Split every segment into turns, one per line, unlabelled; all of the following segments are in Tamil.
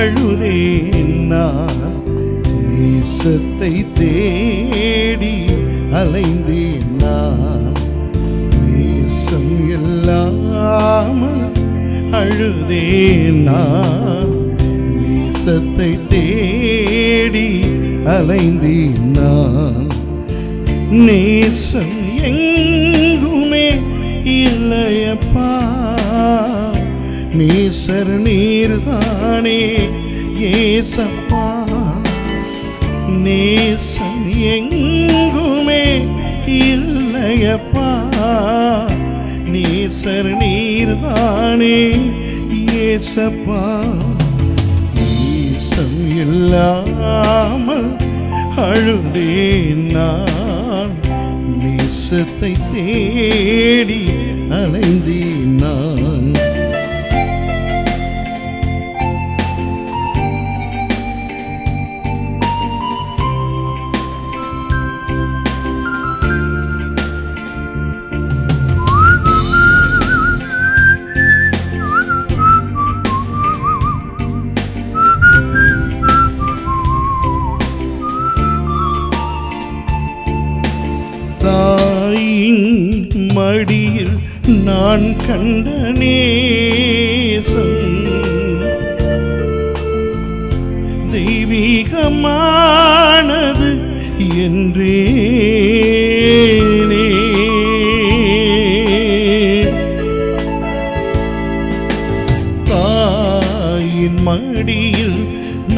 அழுதேன் நான், நேசத்தை தேடி அலைந்தேன் நான், நேசம் இல்லாமல் அழுதேன் நான், நேசத்தை தேடி அலைந்தேன் நான். நேசம் எங்குமே இல்லையப்பா, நேசர் நீர்தானே ஏசப்பா. நேசம் எங்குமே இல்லையப்பா, நேசர் நீர்தானே ஏசப்பா. நேசம் இல்லாமல் அழுதேன் நான், நேசத்தை தேடி அலைந்தேன் நான். தாயின் மடியில் நான் கண்ட நேசம் தெய்வீகமானது என்றேனே. தாயின் மடியில்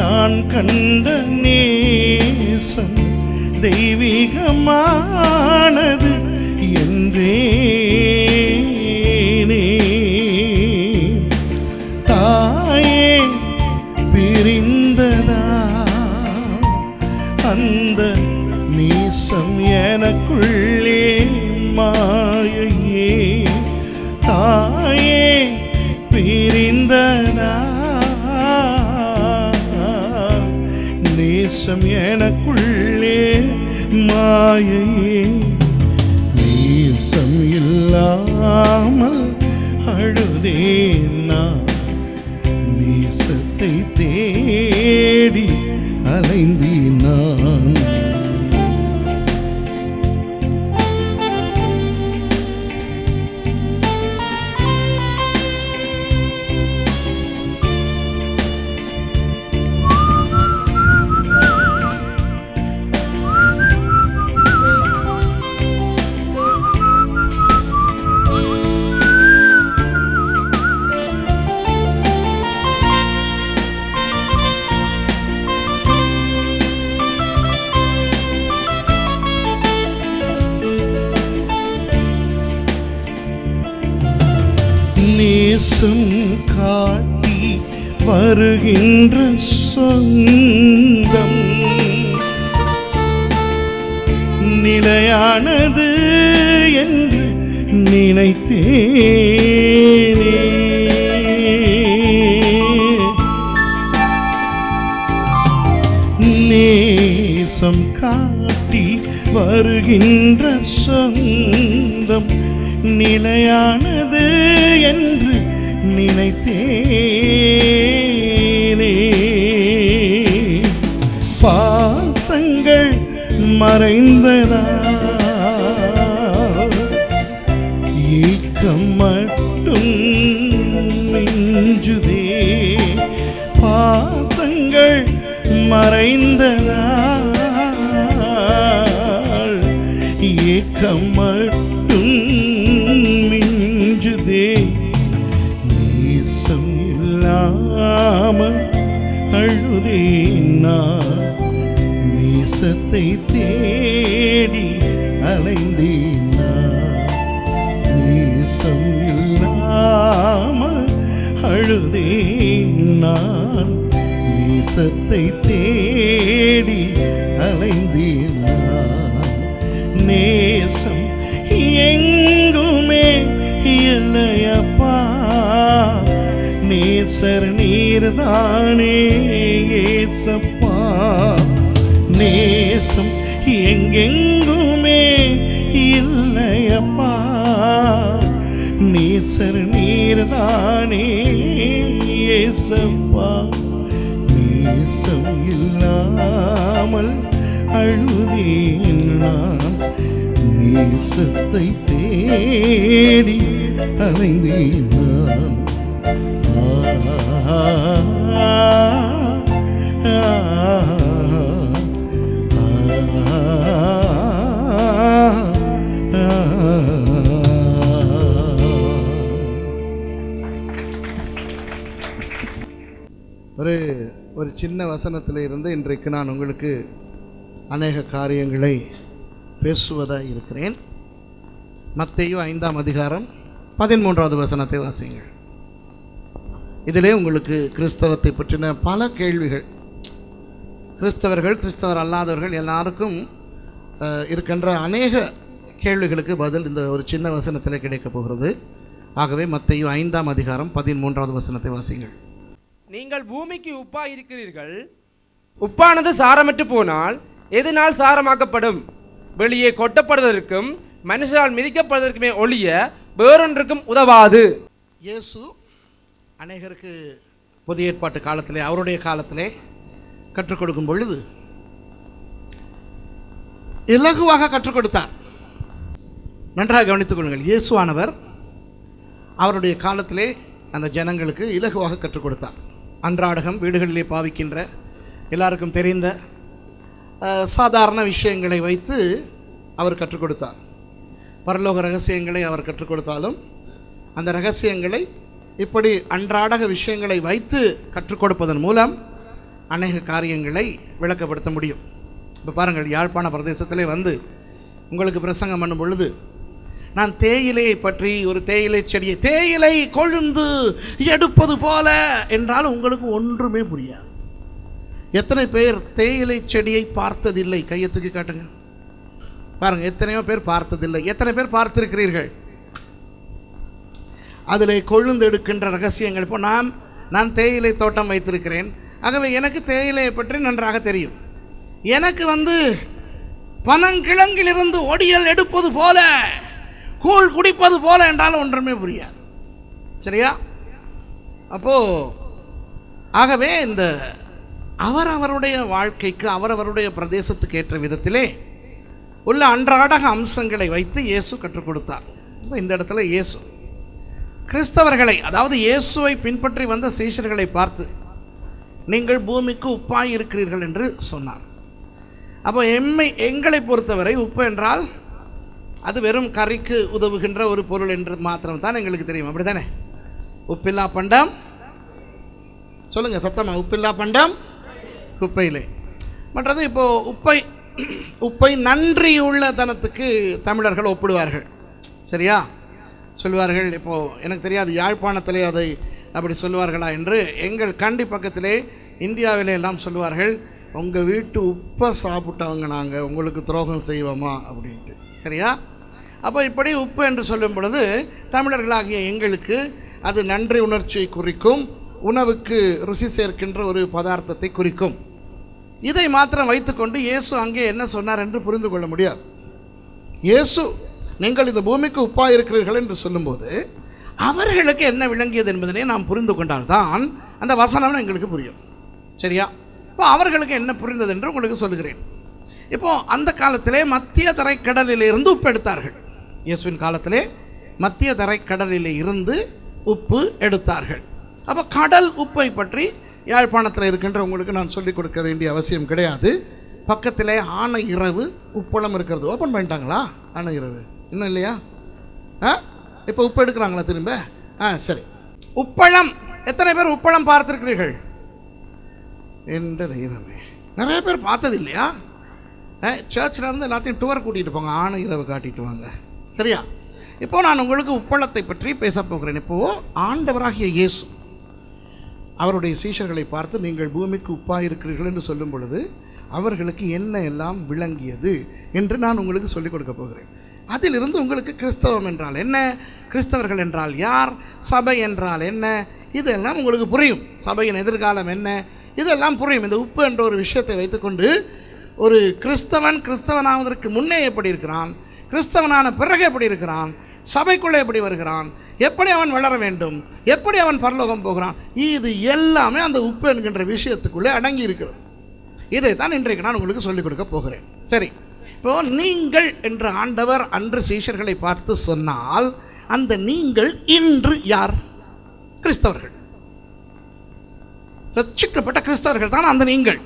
நான் கண்ட நேசம் தெய்வீகமானது என்றேனே. தாயே பிரிந்ததா அந்த நேசம் எனக்குள்ளே மாயையே. தாயே பிரிந்ததா நேசம் எனக்குள்ளே மாயையே. நேசம் இல்லாமல் அழுதேன் நான், நேசத்தை தேடி அலைந்தேன் நான். நேசம் காட்டி வருகின்ற சொந்தம் நிலையானது என்று நினைத்தேனே. நேசம் காட்டி வருகின்ற சொந்தம் நிலையானது என்று நினைத்தேனே. பாசங்கள் மறைந்ததா ஏக்கம் மட்டும் நெஞ்சுதே. பாசங்கள் மறைந்ததா ஏக்கம் மட்டும் மிஞ்சுதே. நேசம் இல்லாமல் அழுதேன் நான், நேசத்தை தேடி அலைந்தேன் நான். நேசம் இல்லாமல் அழுதேன் நான், நேசத்தை தேடி அலைந்தேன் நான். நேசம் எங்குமே இல்லையப்பா, நேசர் நீர்தானே ஏசப்பா. நேசம் எங்கெங்குமே இல்லையப்பா, நேசர் நீர்தானே ஏசப்பா. நேசம் இல்லாமல் அழுதேன் நான், நேசத்தை தேடி அலைந்தேன் நான்.
ஒரு சின்ன வசனத்தில் இருந்து இன்றைக்கு நான் உங்களுக்கு அநேக காரியங்களை பேசுவதாக இருக்கிறேன். மத்தேயு 5ஆம் அதிகாரம் 13வது வசனத்தை வாசியுங்கள். இதிலே உங்களுக்கு கிறிஸ்தவத்தை பற்றின பல கேள்விகள், கிறிஸ்தவர்கள் கிறிஸ்தவர் அல்லாதவர்கள் எல்லாருக்கும் இருக்கின்ற அநேக கேள்விகளுக்கு பதில் இந்த ஒரு சின்ன வசனத்தில் கிடைக்கப் போகிறது. ஆகவே மத்தேயு 5ஆம் அதிகாரம் 13வது வசனத்தை வாசியுங்கள்.
நீங்கள் பூமிக்கு உப்பாய் இருக்கிறீர்கள். உப்பானது சாரமற்று போனால் எதனால் சாரமாக்கப்படும்? வெளியே கொட்டப்படுவதற்கும் மனுஷரால் மிதிக்கப்படுவதற்குமே ஒழிய வேறொன்றுக்கும் உதவாது.
இயேசு அநேகருக்கு புதிய ஏற்பாட்டு காலத்திலே, அவருடைய காலத்திலே கற்றுக் கொடுக்கும் பொழுது இலகுவாக கற்றுக் கொடுத்தார். நன்றாக கவனித்துக் கொள்ளுங்கள். இயேசுவானவர் அவருடைய காலத்திலே அந்த ஜனங்களுக்கு இலகுவாக கற்றுக் கொடுத்தார். அன்றாடகம் வீடுகளிலே பாவிக்கின்ற எல்லாருக்கும் தெரிந்த சாதாரண விஷயங்களை வைத்து அவர் கற்றுக் கொடுத்தார். பரலோக ரகசியங்களை அவர் கற்றுக் கொடுத்தாலும் அந்த ரகசியங்களை இப்படி அன்றாடக விஷயங்களை வைத்து கற்றுக் கொடுப்பதன் மூலம் அநேக காரியங்களை விளக்கப்படுத்த முடியும். இப்போ பாருங்கள், யாழ்ப்பாண பிரதேசத்திலே வந்து உங்களுக்கு பிரசங்கம் பண்ணும் பொழுது நான் தேயிலையை பற்றி, ஒரு தேயிலை செடியை தேயிலை கொழுந்து எடுப்பது போல என்றாலும் உங்களுக்கு ஒன்றுமே புரியாது. எத்தனை பேர் தேயிலை செடியை பார்த்ததில்லை? கையை தூக்கி காட்டுங்க பாருங்க. எத்தனையோ பேர் பார்த்ததில்லை. எத்தனை பேர் பார்த்திருக்கிறீர்கள்? அதில் கொழுந்து எடுக்கின்ற ரகசியங்கள். இப்போ நான் தேயிலை தோட்டம் வைத்திருக்கிறேன். ஆகவே எனக்கு தேயிலையை பற்றி நன்றாக தெரியும். எனக்கு பனங்கிழங்கிலிருந்து ஒடியல் எடுப்பது போல, கூழ் குடிப்பது போல என்றாலும் ஒன்றுமே புரியாது. சரியா? ஆகவே இந்த அவரவருடைய வாழ்க்கைக்கு அவரவருடைய பிரதேசத்துக்கு ஏற்ற விதத்திலே உள்ள அன்றாடக அம்சங்களை வைத்து இயேசு கற்றுக் கொடுத்தார். இப்போ இந்த இடத்துல இயேசு கிறிஸ்தவர்களை, அதாவது இயேசுவை பின்பற்றி வந்த சீஷர்களை பார்த்து நீங்கள் பூமிக்கு உப்பாய் இருக்கிறீர்கள் என்று சொன்னார். அப்போ எங்களை பொறுத்தவரை உப்பு என்றால் அது வெறும் கறிக்கு உதவுகின்ற ஒரு பொருள் என்று மாத்திரம் தான் எங்களுக்கு தெரியும். அப்படி தானே? உப்பில்லா பண்டம், சொல்லுங்க சத்தமா, உப்பில்லா பண்டம் குப்பையிலே. மற்றது இப்போ உப்பை நன்றியுள்ள தனத்துக்கு தமிழர்கள் ஒப்பிடுவார்கள். சரியா? சொல்வார்கள். இப்போது எனக்கு தெரியாது யாழ்ப்பாணத்திலே அதை அப்படி சொல்லுவார்களா என்று. எங்கள் கண்டி பக்கத்திலே இந்தியாவிலே எல்லாம் சொல்லுவார்கள், உங்கள் வீட்டு உப்பை சாப்பிட்டவங்க நாங்கள், உங்களுக்கு துரோகம் செய்வோமா அப்படின்ட்டு. சரியா? அப்போ இப்படி உப்பு என்று சொல்லும் பொழுது தமிழர்களாகிய எங்களுக்கு அது நன்றி உணர்ச்சியை குறிக்கும், உணவுக்கு ருசி சேர்க்கின்ற ஒரு பதார்த்தத்தை குறிக்கும். இதை மாத்திரம் வைத்துக்கொண்டு இயேசு அங்கே என்ன சொன்னார் என்று புரிந்து கொள்ள முடியாது. இயேசு நீங்கள் இந்த பூமிக்கு உப்பாக இருக்கிறீர்கள் என்று சொல்லும்போது அவர்களுக்கு என்ன விளங்கியது என்பதனை நாம் புரிந்து கொண்டால்தான் அந்த வசனம் எங்களுக்கு புரியும். சரியா? இப்போ அவர்களுக்கு என்ன புரிந்தது என்று உங்களுக்கு சொல்லுகிறேன். இப்போது அந்த காலத்திலே மத்திய தரைக்கடலில் இருந்து உப்பு எடுத்தார்கள். இயேசுவின் காலத்திலே மத்திய தரைக்கடலில் இருந்து உப்பு எடுத்தார்கள். அப்போ கடல் உப்பை பற்றி யாழ்ப்பாணத்தில் இருக்கின்ற உங்களுக்கு நான் சொல்லிக் கொடுக்க வேண்டிய அவசியம் கிடையாது. பக்கத்திலே ஆனை இரவு உப்பளம் இருக்கிறது. ஓப்பன் பண்ணிட்டாங்களா ஆனை இரவு? இன்னும் இல்லையா? இப்போ உப்பு எடுக்கிறாங்களா திரும்ப? சரி. உப்பளம், எத்தனை பேர் உப்பளம் பார்த்துருக்கிறீர்கள்? என்ற தெய்வமே, நிறைய பேர் பார்த்தது இல்லையா? சர்ச்சில் இருந்து எல்லாத்தையும் டூர் கூட்டிகிட்டு போங்க, ஆனை இரவு காட்டிட்டு வாங்க. சரியா? இப்போது நான் உங்களுக்கு உப்பளத்தை பற்றி பேச போகிறேன். இப்போது ஆண்டவராகிய இயேசு அவருடைய சீஷர்களை பார்த்து நீங்கள் பூமிக்கு உப்பாக இருக்கிறீர்கள் என்று சொல்லும் பொழுது அவர்களுக்கு என்ன எல்லாம் விளங்கியது என்று நான் உங்களுக்கு சொல்லிக் கொடுக்க போகிறேன். அதிலிருந்து உங்களுக்கு கிறிஸ்தவம் என்றால் என்ன, கிறிஸ்தவர்கள் என்றால் யார், சபை என்றால் என்ன, இதெல்லாம் உங்களுக்கு புரியும். சபையின் எதிர்காலம் என்ன, இதெல்லாம் புரியும். இந்த உப்பு என்ற ஒரு விஷயத்தை வைத்துக்கொண்டு ஒரு கிறிஸ்தவனாவதற்கு முன்னே எப்படி இருக்கிறான், கிறிஸ்தவனான பிறகு எப்படி இருக்கிறான், சபைக்குள்ளே எப்படி வருகிறான், எப்படி அவன் வளர வேண்டும், எப்படி அவன் பரலோகம் போகிறான், இது எல்லாமே அந்த உப்பு என்கின்ற விஷயத்துக்குள்ளே அடங்கி இருக்கிறது. இதை தான் இன்றைக்கு நான் உங்களுக்கு சொல்லிக் கொடுக்க போகிறேன். சரி, இப்போ நீங்கள் என்ற ஆண்டவர் அன்று சீஷர்களை பார்த்து சொன்னால், அந்த நீங்கள் இன்று யார்? கிறிஸ்தவர்கள், ரட்சிக்கப்பட்ட கிறிஸ்தவர்கள் தான் அந்த நீங்கள்.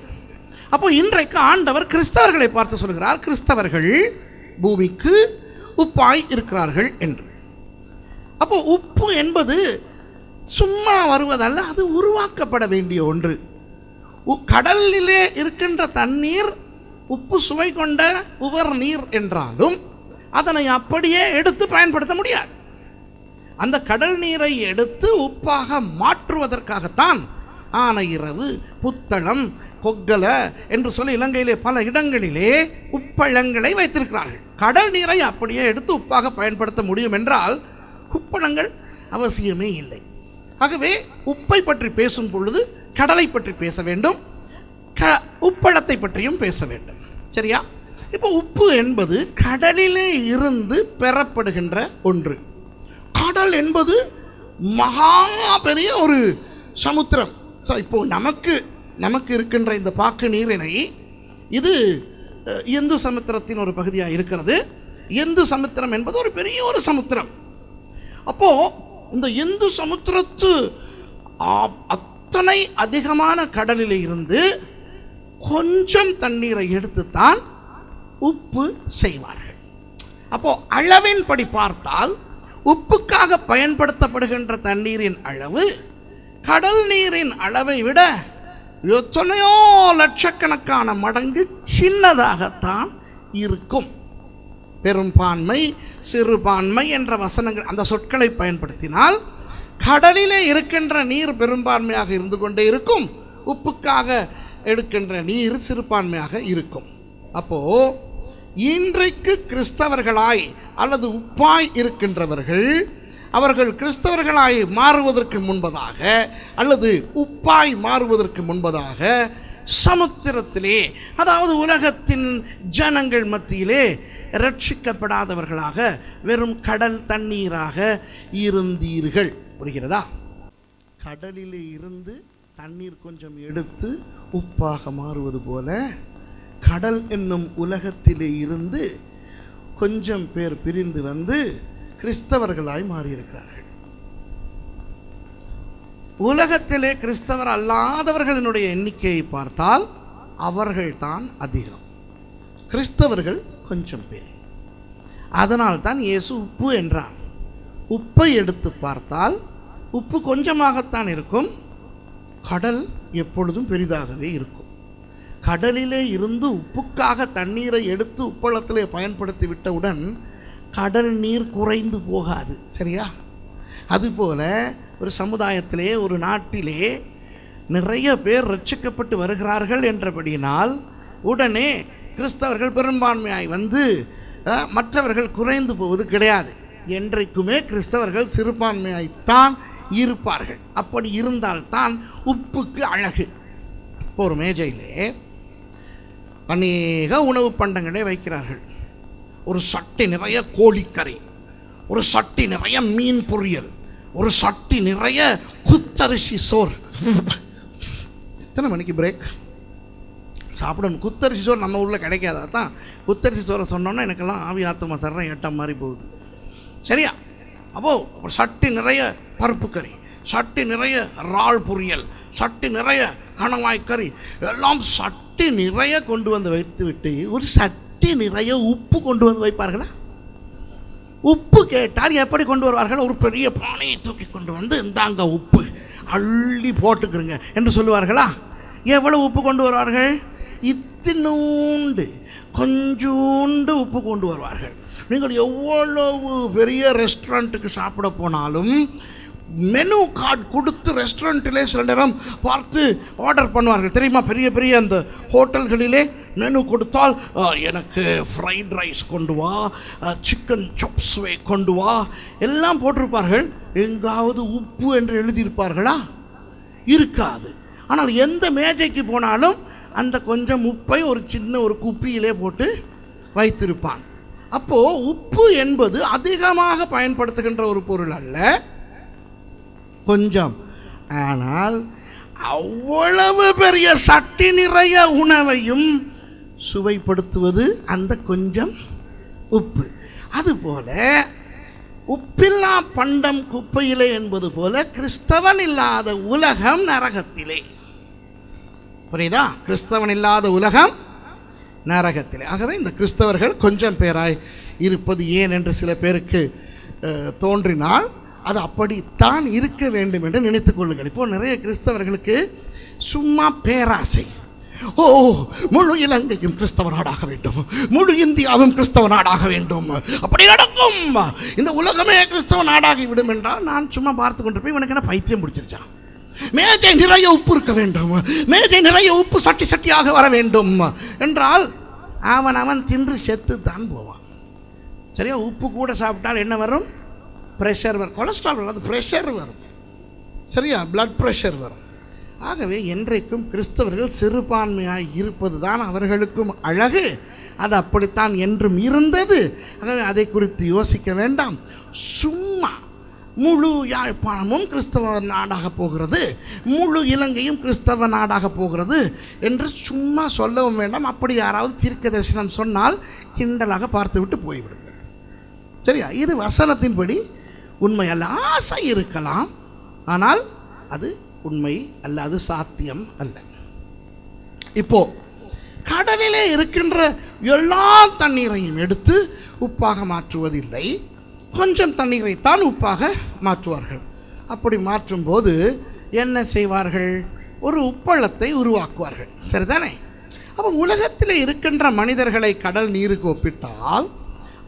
அப்போ இன்றைக்கு ஆண்டவர் கிறிஸ்தவர்களை பார்த்து சொல்கிறார், கிறிஸ்தவர்கள் பூமிக்கு உப்பாய் இருக்கிறார்கள் என்று. அப்போ உப்பு என்பது சும்மா வருவதல்ல, அது உருவாக்கப்பட வேண்டிய ஒன்று. கடலிலே இருக்கின்ற தண்ணீர் உப்பு சுவை கொண்ட உவர் நீர் என்றாலும் அதனை அப்படியே எடுத்து பயன்படுத்த முடியாது. அந்த கடல் நீரை எடுத்து உப்பாக மாற்றுவதற்காகத்தான் ஆனையிறவு, புத்தளம், கொக்கல என்று சொல்லி இலங்கையிலே பல இடங்களிலே உப்பளங்களை வைத்திருக்கிறார்கள். கடல் நீரை அப்படியே எடுத்து உப்பாக பயன்படுத்த முடியும் என்றால் உப்பளங்கள் அவசியமே இல்லை. ஆகவே உப்பை பற்றி பேசும் பொழுது கடலை பற்றி பேச வேண்டும், உப்பளத்தை பற்றியும் பேச வேண்டும். சரியா? இப்போ உப்பு என்பது கடலிலே இருந்து பெறப்படுகின்ற ஒன்று. கடல் என்பது மகா பெரிய ஒரு சமுத்திரம். ஸோ இப்போ நமக்கு இருக்கின்ற இந்த பாக்கு நீரினை, இது இந்து சமுத்திரத்தின் ஒரு பகுதியாக இருக்கிறது. இந்து சமுத்திரம் என்பது ஒரு பெரிய ஒரு சமுத்திரம். அப்போ இந்த இந்து சமுத்திரத்து அத்தனை அதிகமான கடலில் இருந்து கொஞ்சம் தண்ணீரை எடுத்துத்தான் உப்பு செய்வார்கள். அப்போ அளவின்படி பார்த்தால் உப்புக்காக பயன்படுத்தப்படுகின்ற தண்ணீரின் அளவு கடல் நீரின் அளவை விட எத்தனையோ லட்சக்கணக்கான மடங்கு சின்னதாகத்தான் இருக்கும். பெரும்பான்மை, சிறுபான்மை என்ற வசனங்கள், அந்த சொற்களை பயன்படுத்தினால் கடலிலே இருக்கின்ற நீர் பெரும்பான்மையாக இருந்து கொண்டே இருக்கும், உப்புக்காக எடுக்கின்ற நீர் சிறுபான்மையாக இருக்கும். அப்போ இன்றைக்கு கிறிஸ்தவர்களாய் அல்லது உப்பாய் இருக்கின்றவர்கள், அவர்கள் கிறிஸ்தவர்களாய் மாறுவதற்கு முன்பதாக அல்லது உப்பாய் மாறுவதற்கு முன்பதாக சமுத்திரத்திலே, அதாவது உலகத்தின் ஜனங்கள் மத்தியிலே ரட்சிக்கப்படாதவர்களாக வெறும் கடல் தண்ணீராக இருந்தீர்கள். புரிகிறதா? கடலிலே இருந்து தண்ணீர் கொஞ்சம் எடுத்து உப்பாக மாறுவது போல கடல் என்னும் உலகத்திலே இருந்து கொஞ்சம் பேர் பிரிந்து வந்து கிறிஸ்தவர்களாய் மாறியிருக்கிறார்கள். உலகத்திலே கிறிஸ்தவர் அல்லாதவர்களினுடைய எண்ணிக்கையை பார்த்தால் அவர்கள்தான் அதிகம், கிறிஸ்தவர்கள் கொஞ்சம் பேர். அதனால்தான் இயேசு உப்பு என்றார். உப்பை எடுத்து பார்த்தால் உப்பு கொஞ்சமாகத்தான் இருக்கும், கடல் எப்பொழுதும் பெரிதாகவே இருக்கும். கடலிலே இருந்து உப்புக்காக தண்ணீரை எடுத்து உப்பளத்திலே பயன்படுத்தி விட்டவுடன் கடல் நீர் குறைந்து போகாது. சரியா? அதுபோல ஒரு சமுதாயத்திலே, ஒரு நாட்டிலே நிறைய பேர் ரட்சிக்கப்பட்டு வருகிறார்கள் என்றபடியினால் உடனே கிறிஸ்தவர்கள் பெரும்பான்மையாய் வந்து மற்றவர்கள் குறைந்து போவது கிடையாது. என்றைக்குமே கிறிஸ்தவர்கள் சிறுபான்மையாய்த்தான் இருப்பார்கள். அப்படி இருந்தால்தான் உப்புக்கு அழகு. இப்போ ஒரு மேஜையிலே அநேக உணவு பண்டங்களை வைக்கிறார்கள். ஒரு சட்டி நிறைய கோழிக்கறி, ஒரு சட்டி நிறைய மீன் பொரியல், ஒரு சட்டி நிறைய குத்தரிசி சோறு. எத்தனை மணிக்கு பிரேக் சாப்பிடணும்? குத்தரிசி சோறு நம்ம ஊரில் கிடைக்காதா தான். குத்தரிசி சோறை சொன்னோன்னா எனக்கெல்லாம் ஆவி ஆத்தமா சர்றம் ஏட்ட மாதிரி போகுது. சரியா? அப்போது ஒரு சட்டி நிறைய பருப்பு கறி, சட்டி நிறைய இறால் பொரியல், சட்டி நிறைய கணவாய்க்கறி, எல்லாம் சட்டி நிறைய கொண்டு வந்து வைத்து விட்டு ஒரு சட்டி நிறைய உப்பு கொண்டு வந்து வைப்பார்களா? உப்பு கேட்டால் எப்படி கொண்டு வருவார்கள்? ஒரு பெரிய பானையை தூக்கி கொண்டு வந்து இந்தாங்க உப்பு அள்ளி போட்டுக்கிறங்க என்று சொல்லுவார்களா? எவ்வளவு உப்பு கொண்டு வருவார்கள்? இத்தினூண்டு கொஞ்சோண்டு உப்பு கொண்டு வருவார்கள். நீங்கள் எவ்வளவு பெரிய ரெஸ்டாரண்ட்டுக்கு சாப்பிட போனாலும் மெனு கார்டு கொடுத்து ரெஸ்டாரண்ட்டிலே சில நேரம் பார்த்து ஆர்டர் பண்ணுவார்கள். தெரியுமா? பெரிய பெரிய அந்த ஹோட்டல்களிலே மெனு கொடுத்தால் எனக்கு ஃப்ரைட் ரைஸ் கொண்டு வா, சிக்கன் சாப்ஸ்வே கொண்டு வா எல்லாம் போட்டிருப்பார்கள். எங்காவது உப்பு என்று எழுதியிருப்பார்களா? இருக்காது. ஆனால் எந்த மேஜைக்கு போனாலும் அந்த கொஞ்சம் உப்பை ஒரு சின்ன ஒரு குப்பியிலே போட்டு வைத்திருப்பான். அப்போ உப்பு என்பது அதிகமாக பயன்படுத்துகின்ற ஒரு பொருள் அல்ல, கொஞ்சம். ஆனால் அவ்வளவு பெரிய சட்டி நிறைய உணவையும் சுவைப்படுத்துவது அந்த கொஞ்சம் உப்பு. அதுபோல உப்பில்லா பண்டம் குப்பையிலே என்பது போல கிறிஸ்தவன் இல்லாத உலகம் நரகத்திலே. புரியுதா? கிறிஸ்தவன் இல்லாத உலகம் நரகத்திலே. ஆகவே இந்த கிறிஸ்தவர்கள் கொஞ்சம் பேராய் இருப்பது ஏன் என்று சில பேருக்கு தோன்றினால் அது அப்படித்தான் இருக்க வேண்டும் என்று நினைத்துக் கொள்ளுங்கள். இப்போ நிறைய கிறிஸ்தவர்களுக்கு சும்மா பேராசை. ஓ, முழு இலங்கையும் கிறிஸ்தவ நாடாக வேண்டும், முழு இந்தியாவும் கிறிஸ்தவ நாடாக வேண்டும், அப்படி நடக்கும், இந்த உலகமே கிறிஸ்தவ நாடாகி விடும் என்றால் நான் சும்மா பார்த்து கொண்டு போய் உனக்கு என்ன பைத்தியம் பிடிச்சிருச்சான்? மேஜை நிறைய உப்பு இருக்க வேண்டும், மேஜை நிறைய உப்பு சட்டி சட்டியாக வர வேண்டும் என்றால் அவன் தின்று செத்து தான் போவான். சரியா? உப்பு கூட சாப்பிட்டால் என்ன வரும்? ப்ரெஷர் வரும். கொலஸ்ட்ரால் வராது, ப்ரெஷர் வரும். சரியா? பிளட் ப்ரெஷர் வரும். ஆகவே என்றைக்கும் கிறிஸ்தவர்கள் சிறுபான்மையாக இருப்பது தான் அவர்களுக்கும் அழகு. அது அப்படித்தான் என்றும் இருந்தது. ஆகவே அதை குறித்து யோசிக்க வேண்டாம். சும்மா முழு யாழ்ப்பாணமும் கிறிஸ்தவ நாடாக போகிறது, முழு இலங்கையும் கிறிஸ்தவ நாடாக போகிறது என்று சும்மா சொல்லவும் வேண்டாம். அப்படி யாராவது தீர்க்க தரிசனம் சொன்னால் கிண்டலாக பார்த்துவிட்டு போய்விடுங்கள். சரியா? இது வசனத்தின்படி உண்மை அல்ல. ஆசை இருக்கலாம், ஆனால் அது உண்மை அல்ல, அது சாத்தியம் அல்ல. இப்போ கடலிலே இருக்கின்ற எல்லா தண்ணீரையும் எடுத்து உப்பாக மாற்றுவதில்லை, கொஞ்சம் தண்ணீரை தான் உப்பாக மாற்றுவார்கள். அப்படி மாற்றும் போது என்ன செய்வார்கள்? ஒரு உப்பளத்தை உருவாக்குவார்கள். சரிதானே? அப்போ உலகத்தில் இருக்கின்ற மனிதர்களை கடல் நீருக்கு ஒப்பிட்டால்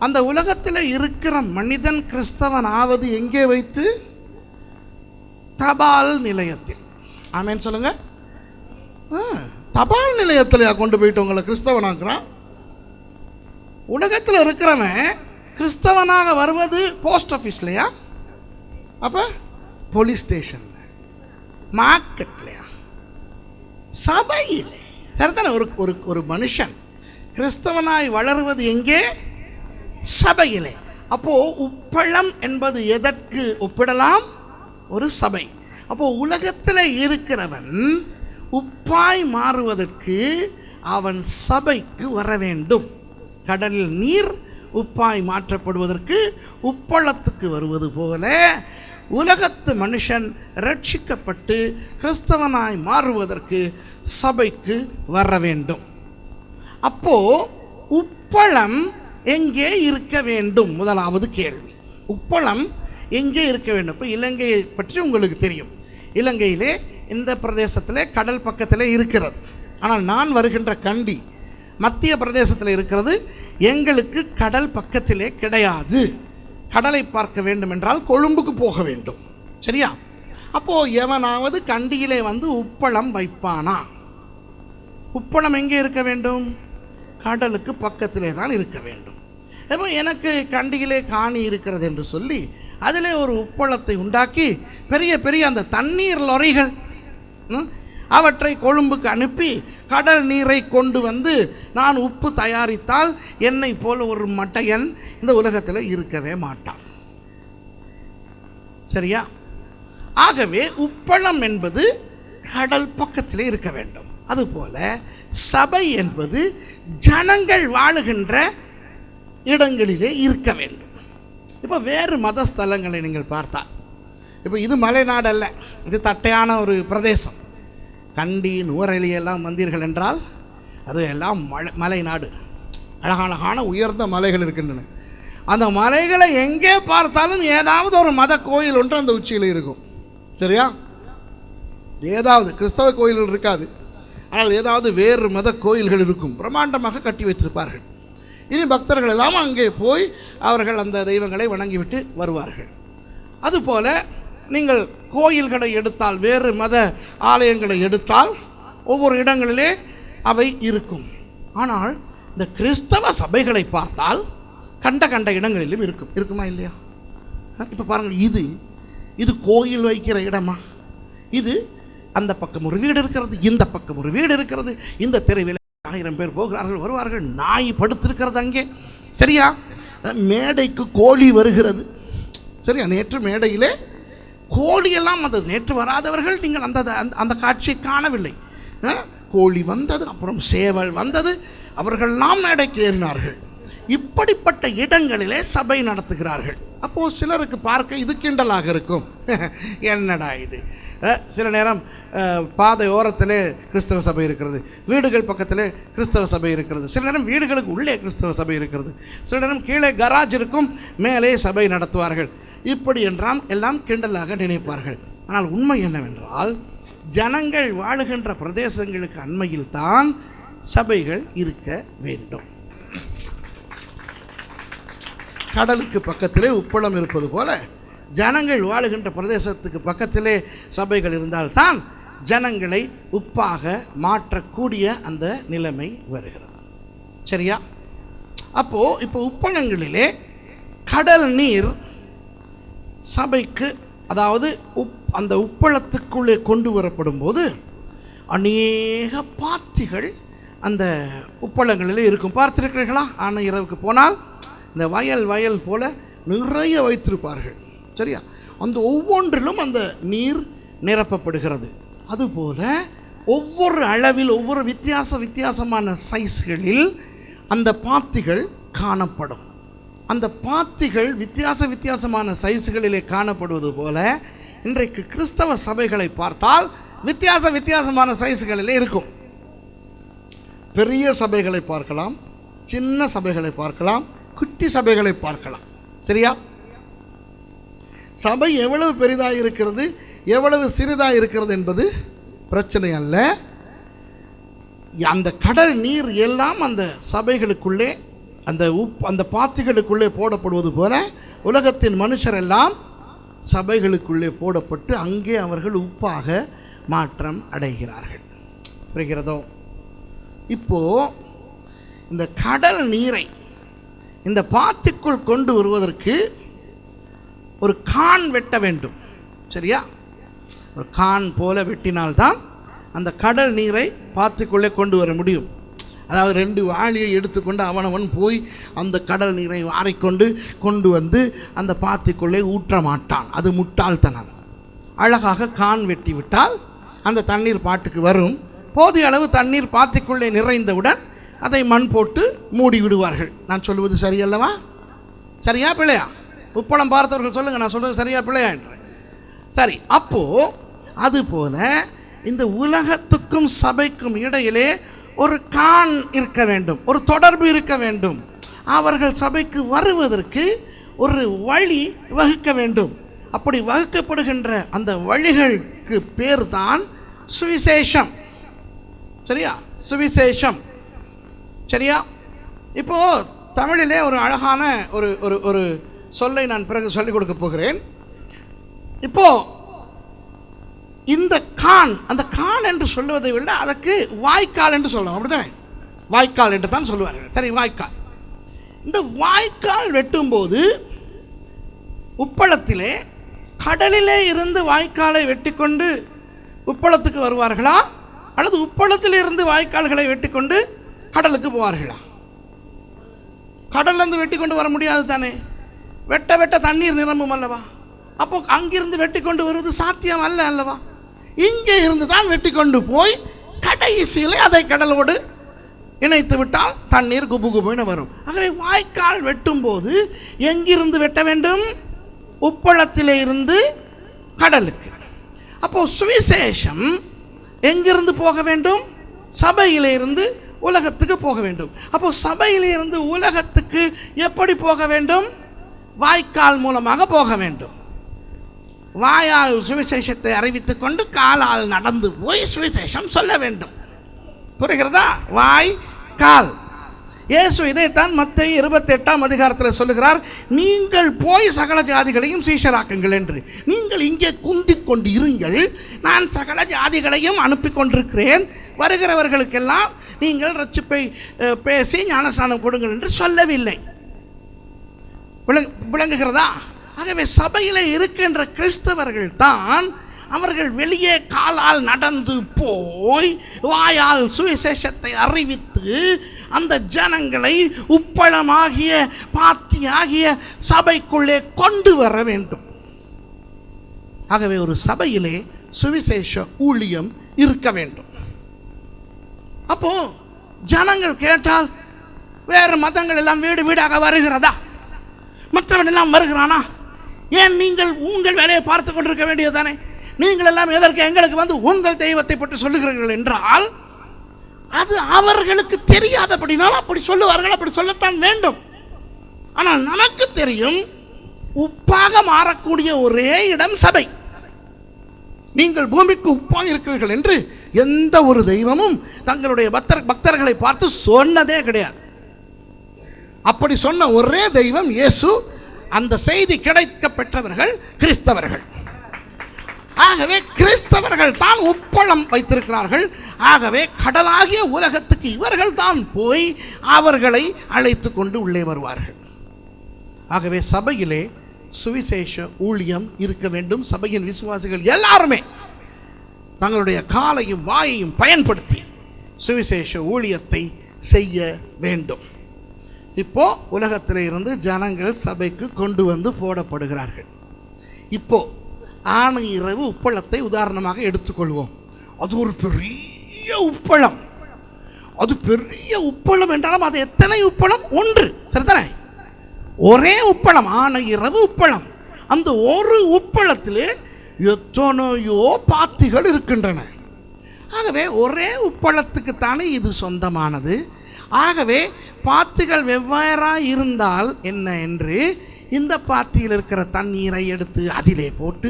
அந்த உலகத்தில் இருக்கிற மனிதன் கிறிஸ்தவன் ஆவது எங்கே வைத்து? தபால் நிலையத்தில். ஆமேன்னு சொல்லுங்க. தபால் நிலையத்தில் கொண்டு போயிட்டு உங்களை கிறிஸ்தவனாக்குறான். உலகத்தில் இருக்கிறவன் கிறிஸ்தவனாக வருவது போஸ்ட் ஆஃபீஸ்லையா? அப்போ போலீஸ் ஸ்டேஷன்ல, மார்க்கெட்லையா, சபையில். சரிதானே? ஒரு மனுஷன் கிறிஸ்தவனாய் வளருவது எங்கே? சபையிலே. அப்போ உப்பளம் என்பது எதற்கு ஒப்பிடலாம்? ஒரு சபை. அப்போ உலகத்தில் இருக்கிறவன் உப்பாய் மாறுவதற்கு அவன் சபைக்கு வர வேண்டும். கடலில் நீர் உப்பாய் மாற்றப்படுவதற்கு உப்பளத்துக்கு வருவது போல உலகத்து மனுஷன் ரட்சிக்கப்பட்டு கிறிஸ்தவனாய் மாறுவதற்கு சபைக்கு வர வேண்டும். அப்போ உப்பளம் எங்கே இருக்க வேண்டும்? முதலாவது கேள்வி, உப்பளம் எங்கே இருக்க வேண்டும்? இப்போ இலங்கையை பற்றி உங்களுக்கு தெரியும். இலங்கையிலே இந்த பிரதேசத்திலே கடல் பக்கத்திலே இருக்கிறது. ஆனால் நான் வருகின்ற கண்டி மத்திய பிரதேசத்தில் இருக்கிறது. எங்களுக்கு கடல் பக்கத்திலே கிடையாது. கடலை பார்க்க வேண்டும் என்றால் கொழும்புக்கு போக வேண்டும். சரியா? அப்போது எவனாவது கண்டியிலே வந்து உப்பளம் வைப்பானா? உப்பளம் எங்கே இருக்க வேண்டும்? கடலுக்கு பக்கத்திலே தான் இருக்க வேண்டும். இப்போ எனக்கு கண்டியிலே காணி இருக்கிறது என்று சொல்லி அதிலே ஒரு உப்பளத்தை உண்டாக்கி பெரிய பெரிய அந்த தண்ணீர் லொரிகள் அவற்றை கொழும்புக்கு அனுப்பி கடல் நீரை கொண்டு வந்து நான் உப்பு தயாரித்தால் என்னை போல ஒரு மட்டையன் இந்த உலகத்தில் இருக்கவே மாட்டான். சரியா? ஆகவே உப்பளம் என்பது கடல் பக்கத்திலே இருக்க வேண்டும். அதுபோல சபை என்பது ஜனங்கள் வாழுகின்ற இடங்களிலே இருக்க வேண்டும். இப்போ வேறு மத ஸ்தலங்களை நீங்கள் பார்த்தால், இப்போ இது மலைநாடு அல்ல, இது தட்டையான ஒரு பிரதேசம். கண்டி நூரெலியெல்லாம் வந்தீர்கள் என்றால் அது எல்லாம் மலைநாடு. அழகான உயர்ந்த மலைகள் இருக்கின்றன. அந்த மலைகளை எங்கே பார்த்தாலும் ஏதாவது ஒரு மத கோயில் ஒன்று அந்த உச்சியில் இருக்கும். சரியா? ஏதாவது கிறிஸ்தவ கோயில்கள் இருக்காது, ஆனால் ஏதாவது வேறு மத கோயில்கள் இருக்கும். பிரம்மாண்டமாக கட்டி வைத்திருப்பார்கள். இனி பக்தர்கள் எல்லாம் அங்கே போய் அவர்கள் அந்த தெய்வங்களை வணங்கிவிட்டு வருவார்கள். அதுபோல நீங்கள் கோயில்களை எடுத்தால், வேறு மத ஆலயங்களை எடுத்தால் ஒவ்வொரு இடங்களிலே அவை இருக்கும். ஆனால் இந்த கிறிஸ்தவ சபைகளை பார்த்தால் கண்ட இடங்களிலும் இருக்குமா இல்லையா? இப்போ பாருங்கள், இது கோயில் வைக்கிற இடமா? இது அந்த பக்கம் ஒரு வீடு இருக்கிறது, இந்த பக்கம் ஒரு வீடு இருக்கிறது, இந்த தெருவில் 1000 பேர் போகிறார்கள் வருவார்கள், நாய் படுத்திருக்கிறது அங்கே. சரியா? மேடைக்கு கோழி வருகிறது. சரியா? நேற்று மேடையிலே கோழியெல்லாம் அந்த நேற்று வராதவர்கள் நீங்கள் அந்த அந்த காட்சியை காணவில்லை. கோழி வந்தது, அப்புறம் சேவல் வந்தது, அவர்களெல்லாம் மேடைக்கு ஏறினார்கள். இப்படிப்பட்ட இடங்களிலே சபை நடத்துகிறார்கள். அப்போது சிலருக்கு பார்க்க இது கிண்டலாக இருக்கும். என்னடா இது, சில நேரம் பாதை ஓரத்திலே கிறிஸ்தவ சபை இருக்கிறது, வீடுகள் பக்கத்திலே கிறிஸ்தவ சபை இருக்கிறது, சில நேரம் வீடுகளுக்கு உள்ளே கிறிஸ்தவ சபை இருக்கிறது, சில நேரம் கீழே கராஜ் இருக்கும், மேலே சபை நடத்துவார்கள். இப்படி என்றால் எல்லாம் கிண்டலாக நினைப்பார்கள். ஆனால் உண்மை என்னவென்றால், ஜனங்கள் வாழுகின்ற பிரதேசங்களுக்கு அண்மையில் தான் சபைகள் இருக்க வேண்டும். கடலுக்கு பக்கத்திலே உப்பளம் இருப்பது போல ஜனங்கள் வாழுகின்ற பிரதேசத்துக்கு பக்கத்திலே சபைகள் இருந்தால்தான் ஜனங்களை உப்பாக மாற்றக்கூடிய அந்த நிலைமை வருகிறது. சரியா? அப்போது இப்போ உப்பளங்களிலே கடல் நீர் சபைக்கு, அதாவது அந்த உப்பளத்துக்குள்ளே கொண்டு வரப்படும் போது அநேக பாத்திகள் அந்த உப்பளங்களிலே இருக்கும். பார்த்திருக்கிறீர்களா? ஆனால் இரவுக்கு போனால் இந்த வயல் போல நிறைய வைத்திருப்பார்கள். சரியா? அந்த ஒவ்வொன்றிலும் அந்த நீர் நிரப்பப்படுகிறது. அதுபோல ஒவ்வொரு அளவில் ஒவ்வொரு வித்தியாசமான சைஸ்களில் அந்த பாத்திகள் காணப்படும். அந்த பாத்திகள் வித்தியாசமான சைஸ்களிலே காணப்படுவது போல இன்றைக்கு கிறிஸ்தவ சபைகளை பார்த்தால் வித்தியாசமான சைஸ்களிலே இருக்கும். பெரிய சபைகளை பார்க்கலாம், சின்ன சபைகளை பார்க்கலாம், குட்டி சபைகளை பார்க்கலாம். சரியா? சபை எவ்வளவு பெரிதாக இருக்கிறது, எவ்வளவு சிறிதாக இருக்கிறது என்பது பிரச்சனை அல்ல. அந்த கடல் நீர் எல்லாம் அந்த சபைகளுக்குள்ளே அந்த பாத்திகளுக்குள்ளே போடப்படுவது போல உலகத்தின் மனுஷர் எல்லாம் சபைகளுக்குள்ளே போடப்பட்டு அங்கே அவர்கள் உப்பாக மாற்றம் அடைகிறார்கள். புரிகிறதோ? இப்போ இந்த கடல் நீரை இந்த பாத்திக்குள் கொண்டு வருவதற்கு ஒரு கான் வெட்ட வேண்டும். சரியா? ஒரு கான் போல வெட்டினால்தான் அந்த கடல் நீரை பாத்திக்குள்ளே கொண்டு வர முடியும். அதாவது 2 வாளியை எடுத்துக்கொண்டு அவனவன் போய் அந்த கடல் நீரை கொண்டு வந்து அந்த பாத்திக்குள்ளே ஊற்ற மாட்டான். அது முட்டாள்தனம். அழகாக கான் வெட்டி விட்டால் அந்த தண்ணீர் பாட்டுக்கு வரும். போதிய அளவு தண்ணீர் பாத்திக்குள்ளே நிறைந்தவுடன் அதை மண் போட்டு மூடி விடுவார்கள். நான் சொல்லுவது சரியல்லவா? சரியா பிள்ளையா? உப்பளம் பார்த்தவர்கள் சொல்லுங்கள், நான் சொல்கிறது சரியா பிள்ளையா என்று. சரி, அப்போது அதுபோல இந்த உலகத்துக்கும் சபைக்கும் இடையிலே ஒரு கான் இருக்க வேண்டும், ஒரு தொடர்பு இருக்க வேண்டும். அவர்கள் சபைக்கு வருவதற்கு ஒரு வழி வகுக்க வேண்டும். அப்படி வகுக்கப்படுகின்ற அந்த வழிகளுக்கு பேர் தான் சுவிசேஷம். சரியா? சுவிசேஷம். சரியா? இப்போது தமிழிலே ஒரு அழகான ஒரு சொல்லை நான் பிறகு சொல்லிக் கொடுக்க போகிறேன். இப்போது இந்த கான், அந்த கான் என்று சொல்லுவதை விட அதற்கு வாய்க்கால் என்று சொல்லலாம். அப்படித்தானே? வாய்க்கால் என்று தான் சொல்லுவார்கள். சரி, வாய்க்கால். இந்த வாய்க்கால் வெட்டும்போது உப்பளத்திலே கடலிலே இருந்து வாய்க்காலை வெட்டி கொண்டு உப்பளத்துக்கு வருவார்களா, அல்லது உப்பளத்தில் இருந்து வாய்க்கால்களை வெட்டி கொண்டு கடலுக்கு போவார்களா? கடல்லேருந்து வெட்டி கொண்டு வர முடியாது தானே. வெட்ட தண்ணீர் நிரம்பும் அல்லவா? அப்போ அங்கிருந்து வெட்டி கொண்டு வருவது சாத்தியம் அல்ல அல்லவா? இங்கே இருந்து தான் வெட்டி கொண்டு போய் கடைசியிலே அதை கடலோடு இணைத்து விட்டால் தண்ணீர் குபுகுபுன்னு வரும். ஆகவே வாய்க்கால் வெட்டும் போது எங்கிருந்து வெட்ட வேண்டும்? உப்பளத்திலே இருந்து கடலுக்கு. அப்போ சுவிசேஷம் எங்கிருந்து போக வேண்டும்? சபையிலே இருந்து உலகத்துக்கு போக வேண்டும். அப்போ சபையிலே இருந்து உலகத்துக்கு எப்படி போக வேண்டும்? வாய்க்கால் மூலமாக போக வேண்டும். வாயால் சுவிசேஷத்தை அறிவித்துக் கொண்டு காலால் நடந்து போய் சுவிசேஷம் சொல்ல வேண்டும். புரிகிறதா? வாய் கால். இயேசு இதைத்தான் மத்தேயு 28ஆம் அதிகாரத்தில் சொல்லுகிறார், நீங்கள் போய் சகல ஜாதிகளையும் சீஷராக்குங்கள் என்று. நீங்கள் இங்கே குந்திக் கொண்டு இருங்கள், நான் சகல ஜாதிகளையும் அனுப்பி கொண்டிருக்கிறேன், வருகிறவர்களுக்கெல்லாம் நீங்கள் ரட்சிப்பை பேசி ஞானஸ்நானம் கொடுங்கள் என்று சொல்லவில்லை. விளங்குகிறதா? ஆகவே சபையில் இருக்கின்ற கிறிஸ்தவர்கள் தான் அவர்கள் வெளியே காலால் நடந்து போய் வாயால் சுவிசேஷத்தை அறிவித்து அந்த ஜனங்களை உப்பளமாகிய பாத்தியாகிய சபைக்குள்ளே கொண்டு வர வேண்டும். ஆகவே ஒரு சபையிலே சுவிசேஷ ஊழியம் இருக்க வேண்டும். அப்போ ஜனங்கள் கேட்டால் வேறு மதங்கள் எல்லாம் வீடு வீடாக வருகிறதா, மற்றவன் எல்லாம் வருகிறானா, ஏன் நீங்கள் உங்கள் வேலையை பார்த்து கொண்டிருக்க வேண்டியதுதானே, நீங்கள் எல்லாம் எதற்கு எங்களுக்கு வந்து உங்கள் தெய்வத்தை பற்றி சொல்லுகிறீர்கள் என்றால் அது அவர்களுக்கு தெரியாதபடினால் அப்படி சொல்லுவார்கள். அப்படி சொல்லத்தான் வேண்டும். ஆனால் நமக்கு தெரியும், உப்பாக மாறக்கூடிய ஒரே இடம் சபை. நீங்கள் பூமிக்கு உப்பாக இருக்கிறீர்கள் என்று எந்த ஒரு தெய்வமும் தங்களுடைய பக்தர்களை பார்த்து சொன்னதே கிடையாது. அப்படி சொன்ன ஒரே தெய்வம் இயேசு. அந்த செய்தி கிடைக்க பெற்றவர்கள் கிறிஸ்தவர்கள். ஆகவே கிறிஸ்தவர்கள் தான் உப்பளம் வைத்திருக்கிறார்கள். ஆகவே கடலாகிய உலகத்துக்கு இவர்கள் தான் போய் அவர்களை அழைத்து கொண்டு உள்ளே வருவார்கள். ஆகவே சபையிலே சுவிசேஷ ஊழியம் இருக்க வேண்டும். சபையின் விசுவாசிகள் எல்லாருமே தங்களுடைய காலையும் வாயையும் பயன்படுத்தி சுவிசேஷ ஊழியத்தை செய்ய வேண்டும். இப்போ உலகத்தில் இருந்து ஜனங்கள் சபைக்கு கொண்டு வந்து போடப்படுகிறார்கள். இப்போ ஆணை இரவு உப்பளத்தை உதாரணமாக எடுத்துக்கொள்வோம். அது ஒரு பெரிய உப்பளம். அது பெரிய உப்பளம் என்றாலும் அது எத்தனை உப்பளம்? ஒன்று, சரிதானே? ஒரே உப்பளம், ஆணை இரவு உப்பளம். அந்த ஒரு உப்பளத்தில் எத்தனையோ பாத்திகள் இருக்கின்றன. ஆகவே ஒரே உப்பளத்துக்குத்தானே இது சொந்தமானது. ஆகவே பாத்திகள் வெவ்வேறாக இருந்தால் என்ன என்று இந்த பாத்தியில் இருக்கிற தண்ணீரை எடுத்து அதிலே போட்டு,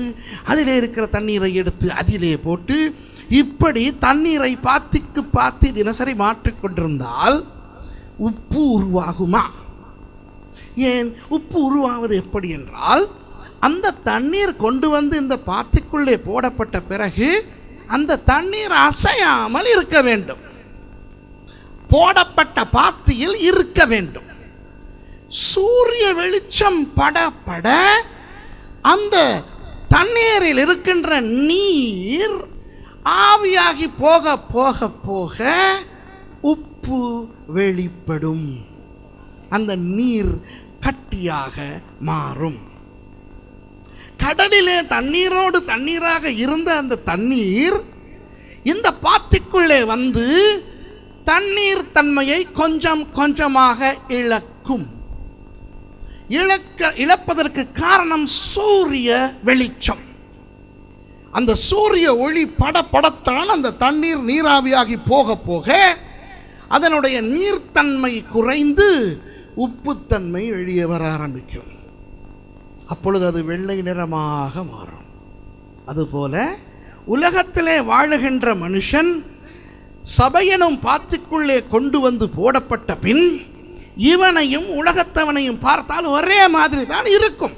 அதிலே இருக்கிற தண்ணீரை எடுத்து அதிலே போட்டு, இப்படி தண்ணீரை பாத்திக்கு பாத்தி தினசரி மாற்றிக்கொண்டிருந்தால் உப்பு உருவாகுமா? ஏன் உப்பு உருவாவது எப்படி என்றால், அந்த தண்ணீர் கொண்டு வந்து இந்த பாத்திக்குள்ளே போடப்பட்ட பிறகு அந்த தண்ணீர் அசையாமல் இருக்க வேண்டும், போடப்பட்ட பாத்தியில் இருக்க வேண்டும். சூரிய வெளிச்சம் பட அந்த தண்ணீரில் இருக்கின்ற நீர் ஆவியாகி போக போக போக உப்பு வெளிப்படும். அந்த நீர் கட்டியாக மாறும். கடலிலே தண்ணீரோடு தண்ணீராக இருந்த அந்த தண்ணீர் இந்த பாத்திக்குள்ளே வந்து தண்ணீர் தன்மையை கொஞ்சம் கொஞ்சமாக இழக்கும். இழப்பதற்கு காரணம் சூரிய வெளிச்சம். அந்த சூரிய ஒளி படத்தான் அந்த தண்ணீர் நீராவியாகி போக போக அதனுடைய நீர்த்தன்மை குறைந்து உப்புத்தன்மை வெளியே வர ஆரம்பிக்கும். அப்பொழுது அது வெள்ளை நிறமாக மாறும். அதுபோல உலகத்திலே வாழுகின்ற மனுஷன் சபையனும் பாத்திக்குள்ளே கொண்டு வந்து போடப்பட்ட பின் இவனையும் உலகத்தவனையும் பார்த்தால் ஒரே மாதிரி தான் இருக்கும்.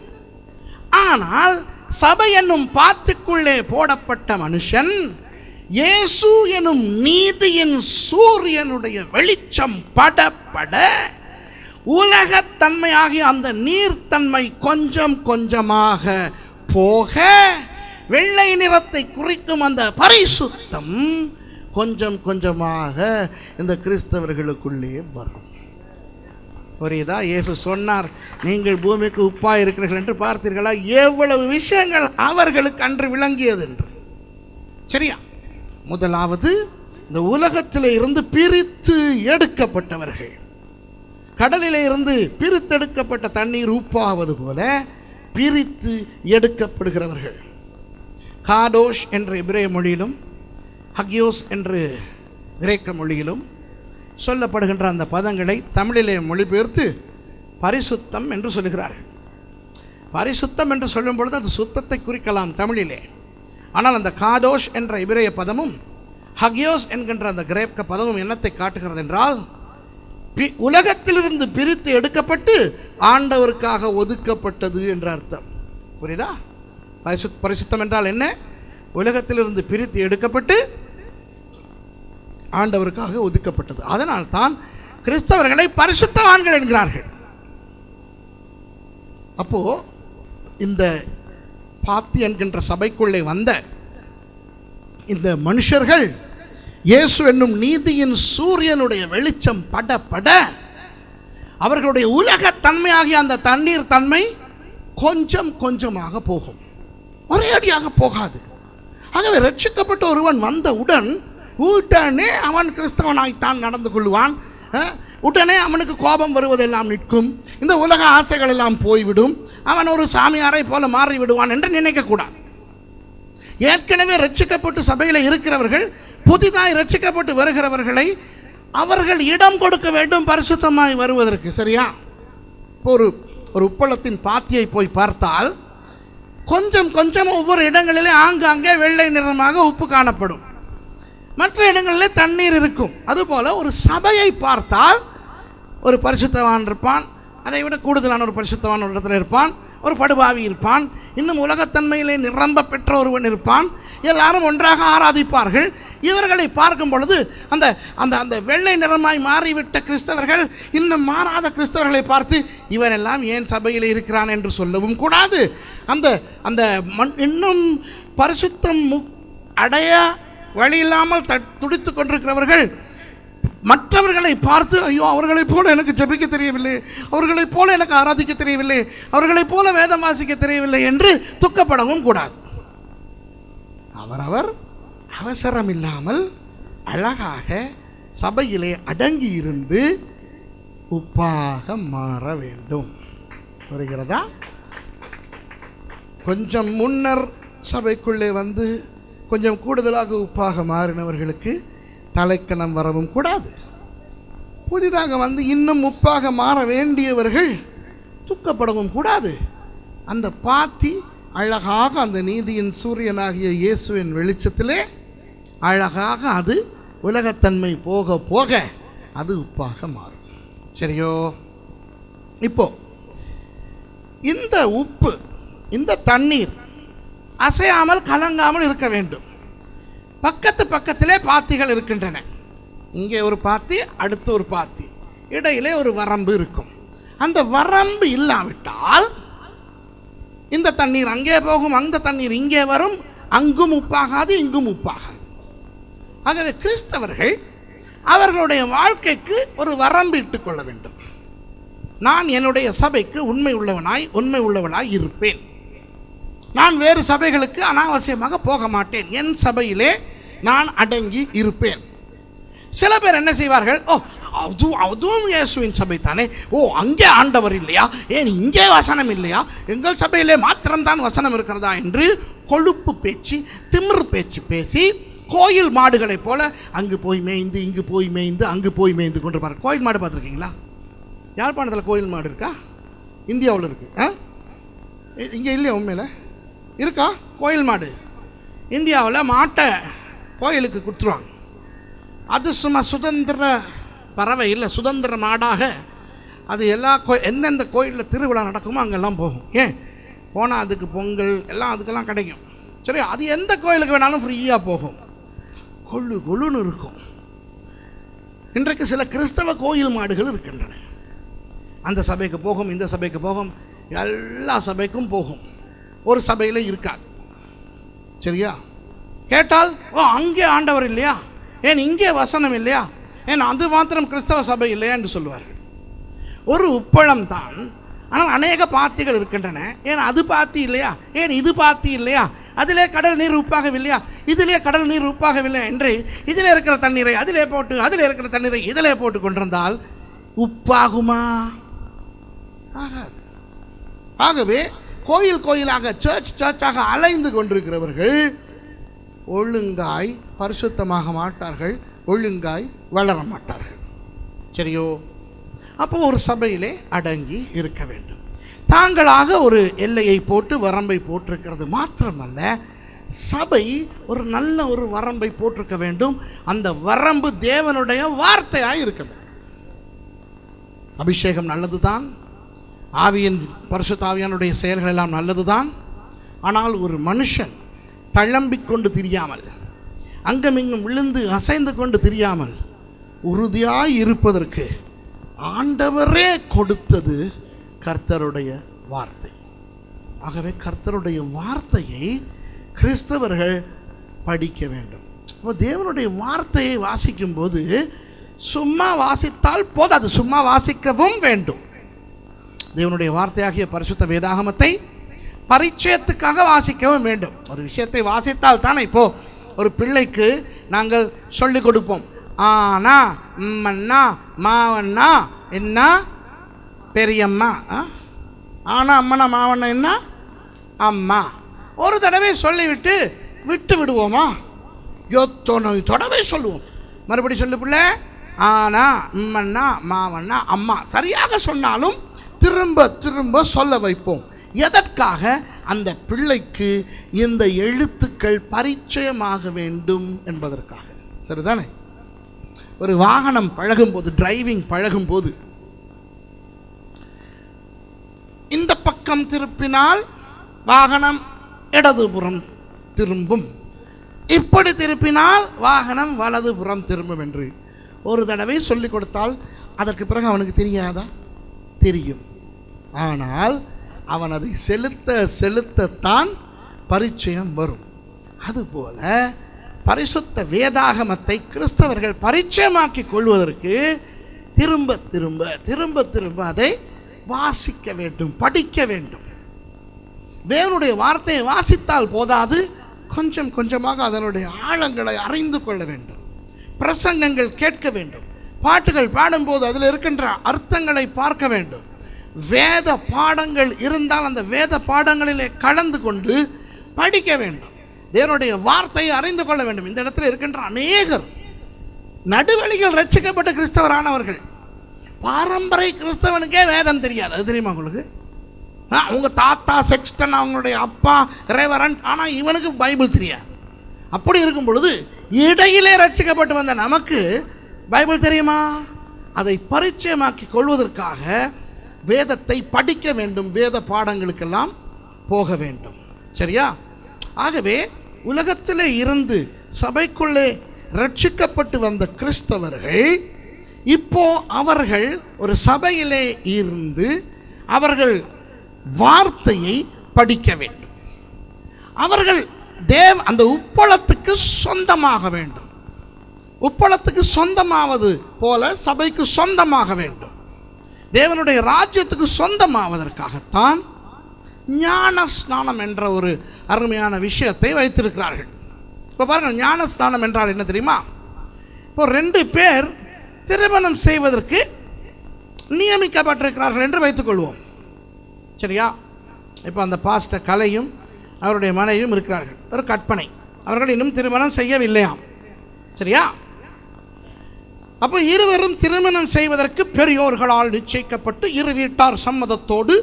ஆனால் சபை என்னும் பாத்திக்குள்ளே போடப்பட்ட மனுஷன் இயேசு எனும் நீதியின் சூரியனுடைய வெளிச்சம் பட உலகத்தன்மையாகிய அந்த நீர்த்தன்மை கொஞ்சம் கொஞ்சமாக போக வெள்ளை நிறத்தை குறிக்கும் அந்த பரிசுத்தம் கொஞ்சம் கொஞ்சமாக இந்த கிறிஸ்தவர்களுக்குள்ளே வரும். புரியுதா? இயேசு சொன்னார், நீங்கள் பூமிக்கு உப்பாய் இருக்கிறீர்கள் என்று பார்த்தீர்களா? எவ்வளவு விஷயங்கள் அவர்களுக்கு அன்று விளங்கியது என்று. சரியா? முதலாவது, இந்த உலகத்தில் இருந்து பிரித்து எடுக்கப்பட்டவர்கள். கடலிலே இருந்து பிரித்தெடுக்கப்பட்ட தண்ணீர் உப்பாவது போல பிரித்து எடுக்கப்படுகிறவர்கள். காடோஷ் என்ற எபிரேய மொழியிலும் ஹகியோஸ் என்று கிரேக்க மொழியிலும் சொல்லப்படுகின்ற அந்த பதங்களை தமிழிலே மொழிபெயர்த்து பரிசுத்தம் என்று சொல்லுகிறார்கள். பரிசுத்தம் என்று சொல்லும் பொழுது அது சுத்தத்தை குறிக்கலாம் தமிழிலே. ஆனால் அந்த காடோஷ் என்ற எபிரேய பதமும் ஹகியோஸ் என்கின்ற அந்த கிரேக்க பதமும் என்னத்தை காட்டுகிறது என்றால், உலகத்திலிருந்து பிரித்து எடுக்கப்பட்டு ஆண்டவருக்காக ஒதுக்கப்பட்டது என்ற அர்த்தம். புரியுதா? பரிசுத்தம் என்றால் என்ன? உலகத்திலிருந்து பிரித்து எடுக்கப்பட்டு ஆண்டவருக்காக ஒதுக்கப்பட்டது. அதனால் தான் கிறிஸ்தவர்களை பரிசுத்தவான்கள் என்கிறார்கள். அப்போ இந்த பாத்தி என்கின்ற சபைக்குள்ளே வந்த இந்த மனுஷர்கள் இயேசு என்னும் நீதியின் சூரியனுடைய வெளிச்சம் பட பட அவர்களுடைய உலகத்தன்மையாகிய அந்த தண்ணீர் தன்மை கொஞ்சம் கொஞ்சமாக போகும், ஒரே அடியாக போகாது. ஆகவே ரட்சிக்கப்பட்ட ஒருவன் வந்தவுடன் உடனே அவன் கிறிஸ்தவனாய்த்தான் நடந்து கொள்வான். உடனே அவனுக்கு கோபம் வருவதெல்லாம் நிற்கும், இந்த உலக ஆசைகள் எல்லாம் போய்விடும், அவன் ஒரு சாமியாரை போல மாறி விடுவான் என்று நினைக்கக்கூடாது. ஏற்கனவே ரட்சிக்கப்பட்டு சபையில் இருக்கிறவர்கள் புதிதாய் ரட்சிக்கப்பட்டு வருகிறவர்களை அவர்கள் இடம் கொடுக்க வேண்டும் பரிசுத்தமாய் வருவதற்கு. சரியா? ஒரு உப்பளத்தின் பாத்தியை போய் பார்த்தால் கொஞ்சம் கொஞ்சம் ஒவ்வொரு இடங்களிலே ஆங்காங்கே வெள்ளை நிறமாக உப்பு காணப்படும், மற்ற இடங்களிலே தண்ணீர் இருக்கும். அதுபோல ஒரு சபையை பார்த்தால் ஒரு பரிசுத்தவான் இருப்பான், அதை விட கூடுதலான ஒரு பரிசுத்தவான் ஒரு இடத்துல இருப்பான், ஒரு படுபாவி இருப்பான், இன்னும் உலகத்தன்மையிலே நிரம்ப பெற்ற ஒருவன் இருப்பான். எல்லாரும் ஒன்றாக ஆராதிப்பார்கள். இவர்களை பார்க்கும் பொழுது அந்த அந்த அந்த வெள்ளை நிறமாய் மாறிவிட்ட கிறிஸ்தவர்கள் இன்னும் மாறாத கிறிஸ்தவர்களை பார்த்து இவரெல்லாம் ஏன் சபையில் இருக்கிறான் என்று சொல்லவும் கூடாது. அந்த அந்த இன்னும் பரிசுத்தம் அடைய வழி இல்லாமல் துடித்து கொண்டிருக்கிறவர்கள் மற்றவர்களை பார்த்து ஐயோ அவர்களைப் போல எனக்கு ஜெபிக்க தெரியவில்லை, அவர்களைப் போல எனக்கு ஆராதிக்க தெரியவில்லை, அவர்களைப் போல வேதம் வாசிக்க தெரியவில்லை என்று துக்கப்படவும் கூடாது. அவரவர் அவசரம் இல்லாமல் அழகாக சபையிலே அடங்கி இருந்து உப்பாக மாற வேண்டும். புரிகிறதா? கொஞ்சம் முன்னர் சபைக்குள்ளே வந்து கொஞ்சம் கூடுதலாக உப்பாக மாறினவர்களுக்கு தலைக்கணம் வரவும் கூடாது. புதிதாக வந்து இன்னும் உப்பாக மாற வேண்டியவர்கள் துக்கப்படவும் கூடாது. அந்த பாத்தி அழகாக அந்த நீதியின் சூரியனாகிய இயேசுவின் வெளிச்சத்திலே அழகாக அது உலகத்தன்மை போக போக அது உப்பாக மாறும். சரியோ? இப்போ இந்த உப்பு, இந்த தண்ணீர் அசையாமல் கலங்காமல் இருக்க வேண்டும். பக்கத்து பக்கத்திலே பாத்திகள் இருக்கின்றன. இங்கே ஒரு பாத்தி, அடுத்து ஒரு பாத்தி, இடையிலே ஒரு வரம்பு இருக்கும். அந்த வரம்பு இல்லாவிட்டால் இந்த தண்ணீர் அங்கே போகும், அந்த தண்ணீர் இங்கே வரும், அங்கும் உப்பாகாது, இங்கும் உப்பாகாது. ஆகவே கிறிஸ்தவர்கள் அவர்களுடைய வாழ்க்கைக்கு ஒரு வரம்பு இட்டுக் கொள்ள வேண்டும். நான் என்னுடைய சபைக்கு உண்மை உள்ளவனாய் இருப்பேன். நான் வேறு சபைகளுக்கு அனாவசியமாக போக மாட்டேன். என் சபையிலே நான் அடங்கி இருப்பேன். சில பேர் என்ன செய்வார்கள், அதுவும் இயேசுவின் சபை தானே, அங்கே ஆண்டவர் இல்லையா, ஏன் இங்கே வசனம் இல்லையா, எங்கள் சபையிலே மாத்திரம்தான் வசனம் இருக்கிறதா என்று கொழுப்பு பேச்சு, திமிர் பேச்சு பேசி கோயில் மாடுகளைப் போல அங்கு போய் மேய்ந்து, இங்கு போய் மேய்ந்து, அங்கு போய் மேய்ந்து கொண்டு பாரு. கோயில் மாடு பார்த்துருக்கீங்களா? யாழ்ப்பாணத்தில் கோயில் மாடு இருக்கா? இந்தியாவில் இருக்கு. இங்கே இல்லையா? உண்மையில் இருக்கா கோயில் மாடு? இந்தியாவில் மாட்டை கோயிலுக்கு கொடுத்துருவாங்க. அது சும்மா சுதந்திர பறவை இல்லை, சுதந்திர மாடாக அது எல்லா எந்தெந்த கோயிலில் திருவிழா நடக்குமோ அங்கெல்லாம் போகும். ஏன் போனால் அதுக்கு பொங்கல் எல்லாம் அதுக்கெல்லாம் கிடைக்கும். சரி, அது எந்த கோயிலுக்கு வேணாலும் ஃப்ரீயாக போகும். கொள்ளுன்னு இருக்கும். இன்றைக்கு சில கிறிஸ்தவ கோயில் மாடுகள் இருக்கின்றன. அந்த சபைக்கு போகும், இந்த சபைக்கு போகும், எல்லா சபைக்கும் போகும், ஒரு சபையில் இருக்காது. சரியா? கேட்டால் அங்கே ஆண்டவர் இல்லையா, ஏன் இங்கே வசனம் இல்லையா, ஏன் அது மாத்திரம் கிறிஸ்தவ சபை இல்லையா என்று சொல்வார்கள். ஒரு உப்பளம் தான், ஆனால் அநேக பாத்திகள் இருக்கின்றன. ஏன் அது பாத்தி இல்லையா, ஏன் இது பாத்தி இல்லையா, அதிலே கடல் நீர் உப்பாகவில்லையா, இதிலே கடல் நீர் உப்பாகவில்லை என்று இதிலே இருக்கிற தண்ணீரை அதிலே போட்டு, அதிலே இருக்கிற தண்ணீரை இதிலே போட்டு கொண்டிருந்தால் உப்பாகுமா? ஆகாது. ஆகவே கோயில் கோயிலாக, சர்ச்சாக அலைந்து கொண்டிருக்கிறவர்கள் ஒழுங்காய் பரிசுத்தமாக மாட்டார்கள், ஒழுங்காய் வளர மாட்டார்கள். சரியோ? அப்போ ஒரு சபையிலே அடங்கி இருக்க வேண்டும். தாங்களாக ஒரு எல்லையை போட்டு வரம்பை போட்டிருக்கிறது மாத்திரமல்ல, சபை ஒரு நல்ல ஒரு வரம்பை போட்டிருக்க வேண்டும். அந்த வரம்பு தேவனுடைய வார்த்தையாய் இருக்க வேண்டும். அபிஷேகம் நல்லதுதான், ஆவியின் பரிசுத்த ஆவியானுடைய செயல்கள் எல்லாம் நல்லதுதான். ஆனால் ஒரு மனுஷன் தள்ளம்பிக் கொண்டு திரியாமல், அங்கமிங்கும் விழுந்து அசைந்து கொண்டு திரியாமல் உறுதியாய் இருப்பதற்கு ஆண்டவரே கொடுத்தது கர்த்தருடைய வார்த்தை. ஆகவே கர்த்தருடைய வார்த்தையை கிறிஸ்தவர்கள் படிக்க வேண்டும். இப்போ தேவனுடைய வார்த்தையை வாசிக்கும் போது சும்மா வாசித்தால் போதாது, சும்மா வாசிக்கவும் வேண்டும். தேவனுடைய வார்த்தையாகிய பரிசுத்த வேதாகமத்தை பரிச்சயத்துக்காக வாசிக்கவும் வேண்டும். ஒரு விஷயத்தை வாசித்தால் தானே, இப்போ ஒரு பிள்ளைக்கு நாங்கள் சொல்லிக் கொடுப்போம், ஆனா அம்மண்ணா மாவண்ணா என்ன பெரியம்மா, ஆனா அம்மனா மாவண்ணா என்ன அம்மா. ஒரு தடவை சொல்லிவிட்டு விட்டு விடுவோமா? எத்தனை தடவை சொல்லுவோம். மறுபடி சொல்லு பிள்ளை, ஆனா அம்மண்ணா மாவண்ணா அம்மா. சரியாக சொன்னாலும் திரும்ப திரும்ப சொல்ல வைப்போம். எதற்காக? அந்த பிள்ளைக்கு இந்த எழுத்துக்கள் பரிச்சயமாக வேண்டும் என்பதற்காக. சரிதானே? ஒரு வாகனம் பழகும்போது, டிரைவிங் பழகும்போது, இந்த பக்கம் திருப்பினால் வாகனம் இடதுபுறம் திரும்பும், இப்படி திருப்பினால் வாகனம் வலதுபுறம் திரும்பும் என்று ஒரு தடவை சொல்லிக் கொடுத்தால் அதற்கு பிறகு அவனுக்கு தெரியாதா? தெரியும். ஆனால் அவன் அதை செலுத்தத்தான் பரிச்சயம் வரும். அதுபோல பரிசுத்த வேதாகமத்தை கிறிஸ்தவர்கள் பரிச்சயமாக்கி கொள்வதற்கு திரும்ப திரும்ப திரும்ப திரும்ப அதை வாசிக்க வேண்டும், படிக்க வேண்டும். தேவனுடைய வார்த்தையை வாசித்தால் போதாது, கொஞ்சம் கொஞ்சமாக அதனுடைய ஆழங்களை அறிந்து கொள்ள வேண்டும். பிரசங்கங்கள் கேட்க வேண்டும், பாட்டுகள் பாடும்போது அதில் இருக்கின்ற அர்த்தங்களை பார்க்க வேண்டும். வேத பாடங்கள் இருந்தால் அந்த வேத பாடங்களிலே கலந்து கொண்டு படிக்க வேண்டும். தேவனுடைய வார்த்தையை அறிந்து கொள்ள வேண்டும். இந்த இடத்துல இருக்கின்ற அநேகர் நடுவழிகள் ரட்சிக்கப்பட்ட கிறிஸ்தவரானவர்கள். பாரம்பரிய கிறிஸ்தவனுக்கே வேதம் தெரியாது. அது தெரியுமா உங்களுக்கு? அவங்க தாத்தா செக்ஸ்டன், அவங்களுடைய அப்பா ரெவரண்ட், ஆனால் இவனுக்கு பைபிள் தெரியாது. அப்படி இருக்கும் பொழுது இடையிலே ரட்சிக்கப்பட்டு வந்த நமக்கு பைபிள் தெரியுமா? அதை பரிச்சயமாக்கி கொள்வதற்காக வேதத்தை படிக்க வேண்டும், வேத பாடங்களுக்கெல்லாம் போக வேண்டும். சரியா? ஆகவே உலகத்திலே இருந்து சபைக்குள்ளே ரட்சிக்கப்பட்டு வந்த கிறிஸ்தவர்கள் இப்போ அவர்கள் ஒரு சபையிலே இருந்து அவர்கள் வார்த்தையை படிக்க வேண்டும். அவர்கள் அந்த உப்பளத்துக்கு சொந்தமாக வேண்டும். உப்பளத்துக்கு சொந்தமாவது போல சபைக்கு சொந்தமாக வேண்டும். தேவனுடைய ராஜ்யத்துக்கு சொந்தமாவதற்காகத்தான் ஞான ஸ்நானம் என்ற ஒரு அருமையான விஷயத்தை வைத்திருக்கிறார்கள். இப்போ பாருங்கள், ஞான ஸ்நானம் என்றால் என்ன தெரியுமா? இப்போ 2 பேர் திருமணம் செய்வதற்கு நியமிக்கப்பட்டிருக்கிறார்கள் என்று வைத்துக்கொள்வோம். சரியா? இப்போ அந்த பாஸ்டர் கலையும் அவருடைய மனைவியும் இருக்கிறார்கள். ஒரு கற்பனை, அவர்கள் இன்னும் திருமணம் செய்யவில்லையாம். சரியா? அப்போ இருவரும் திருமணம் செய்வதற்கு பெரியோர்களால் நிச்சயிக்கப்பட்டு இரு வீட்டார் சம்மதத்தோடு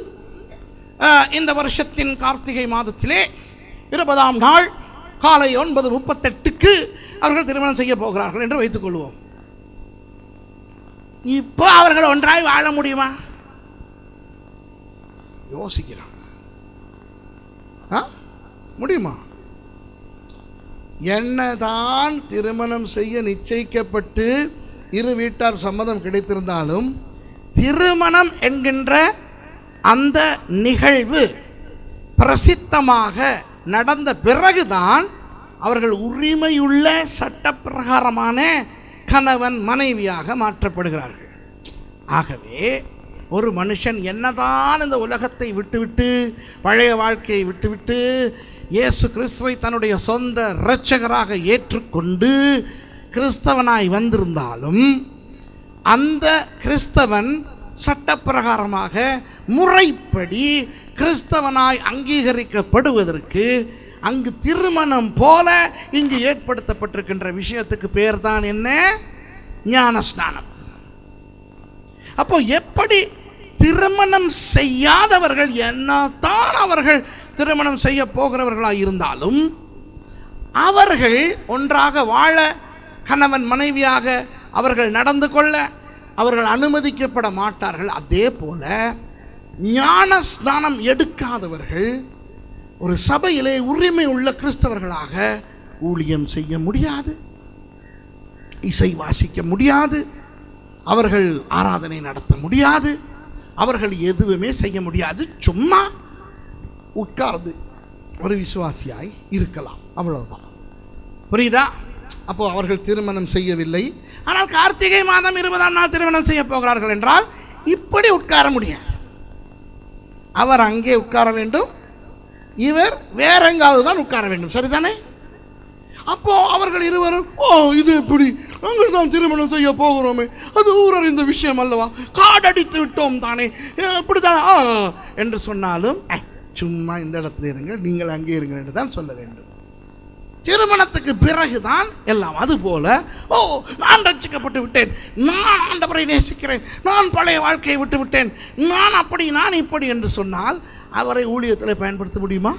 இந்த வருஷத்தின் கார்த்திகை மாதத்திலே 20ஆம் நாள் காலை 9:38க்கு அவர்கள் திருமணம் செய்ய போகிறார்கள் என்று வைத்துக் கொள்வோம். இப்போ அவர்கள் ஒன்றாய் வாழ முடியுமா? யோசிக்கிறாங்க. முடியுமா? என்னதான் திருமணம் செய்ய நிச்சயிக்கப்பட்டு இரு வீட்டார் சம்மதம் கிடைத்திருந்தாலும் திருமணம் என்கின்ற அந்த நிகழ்வு பிரசித்தமாக நடந்த பிறகுதான் அவர்கள் உரிமையுள்ள சட்டப்பிரகாரமான கணவன் மனைவியாக மாற்றப்படுகிறார்கள். ஆகவே ஒரு மனுஷன் என்னதான் இந்த உலகத்தை விட்டுவிட்டு, பழைய வாழ்க்கையை விட்டுவிட்டு இயேசு கிறிஸ்துவை தன்னுடைய சொந்த இரட்சகராக ஏற்றுக்கொண்டு கிறிஸ்தவனாய் வந்திருந்தாலும் அந்த கிறிஸ்தவன் சட்டப்பிரகாரமாக முறைப்படி கிறிஸ்தவனாய் அங்கீகரிக்கப்படுவதற்கு அங்கு திருமணம் போல இங்கு ஏற்படுத்தப்பட்டிருக்கின்ற விஷயத்துக்கு பேர் தான் என்ன? ஞான ஸ்நானம். அப்போ எப்படி திருமணம் செய்யாதவர்கள் என்னதான் அவர்கள் திருமணம் செய்ய போகிறவர்களாக இருந்தாலும் அவர்கள் ஒன்றாக வாழ, கணவன் மனைவியாக அவர்கள் நடந்து கொள்ள அவர்கள் அனுமதிக்கப்பட மாட்டார்கள். அதே போல ஞான ஸ்நானம் எடுக்காதவர்கள் ஒரு சபையிலே உரிமை உள்ள கிறிஸ்தவர்களாக ஊழியம் செய்ய முடியாது, இசை வாசிக்க முடியாது, அவர்கள் ஆராதனை நடத்த முடியாது, அவர்கள் எதுவுமே செய்ய முடியாது. சும்மா உட்கார்ந்து ஒரு விசுவாசியாய் இருக்கலாம், அவ்வளவுதான். புரியுதா? அப்போ அவர்கள் திருமணம் செய்யவில்லை. ஆனால் கார்த்திகை மாதம் 20ஆம் நாள் திருமணம் செய்ய போகிறார்கள் என்றால் இப்படி உட்கார முடியாது. அவர் அங்கே உட்கார வேண்டும், இவர் வேற எங்காவது தான் உட்கார வேண்டும். சரிதானே? அப்போ அவர்கள் இருவரும், இது எப்படி, நாங்கள் தான் திருமணம் செய்ய போகிறோமே, அது ஊரறிந்த விஷயம் அல்லவா, காடடித்து விட்டோம் தானே, இப்படிதான் என்று சொன்னாலும் சும்மா இந்த இடத்துல இருங்கள், நீங்கள் அங்கே இருங்கள் என்று தான் சொல்ல வேண்டும். திருமணத்துக்கு பிறகுதான் எல்லாம். அதுபோல நான் ரட்சிக்கப்பட்டு விட்டேன், நான் ஆண்டவரை நேசிக்கிறேன், நான் பழைய வாழ்க்கையை விட்டு விட்டேன், நான் அப்படி நான் இப்படி என்று சொன்னால் அவரை ஊழியத்தில் பயன்படுத்த முடியுமா?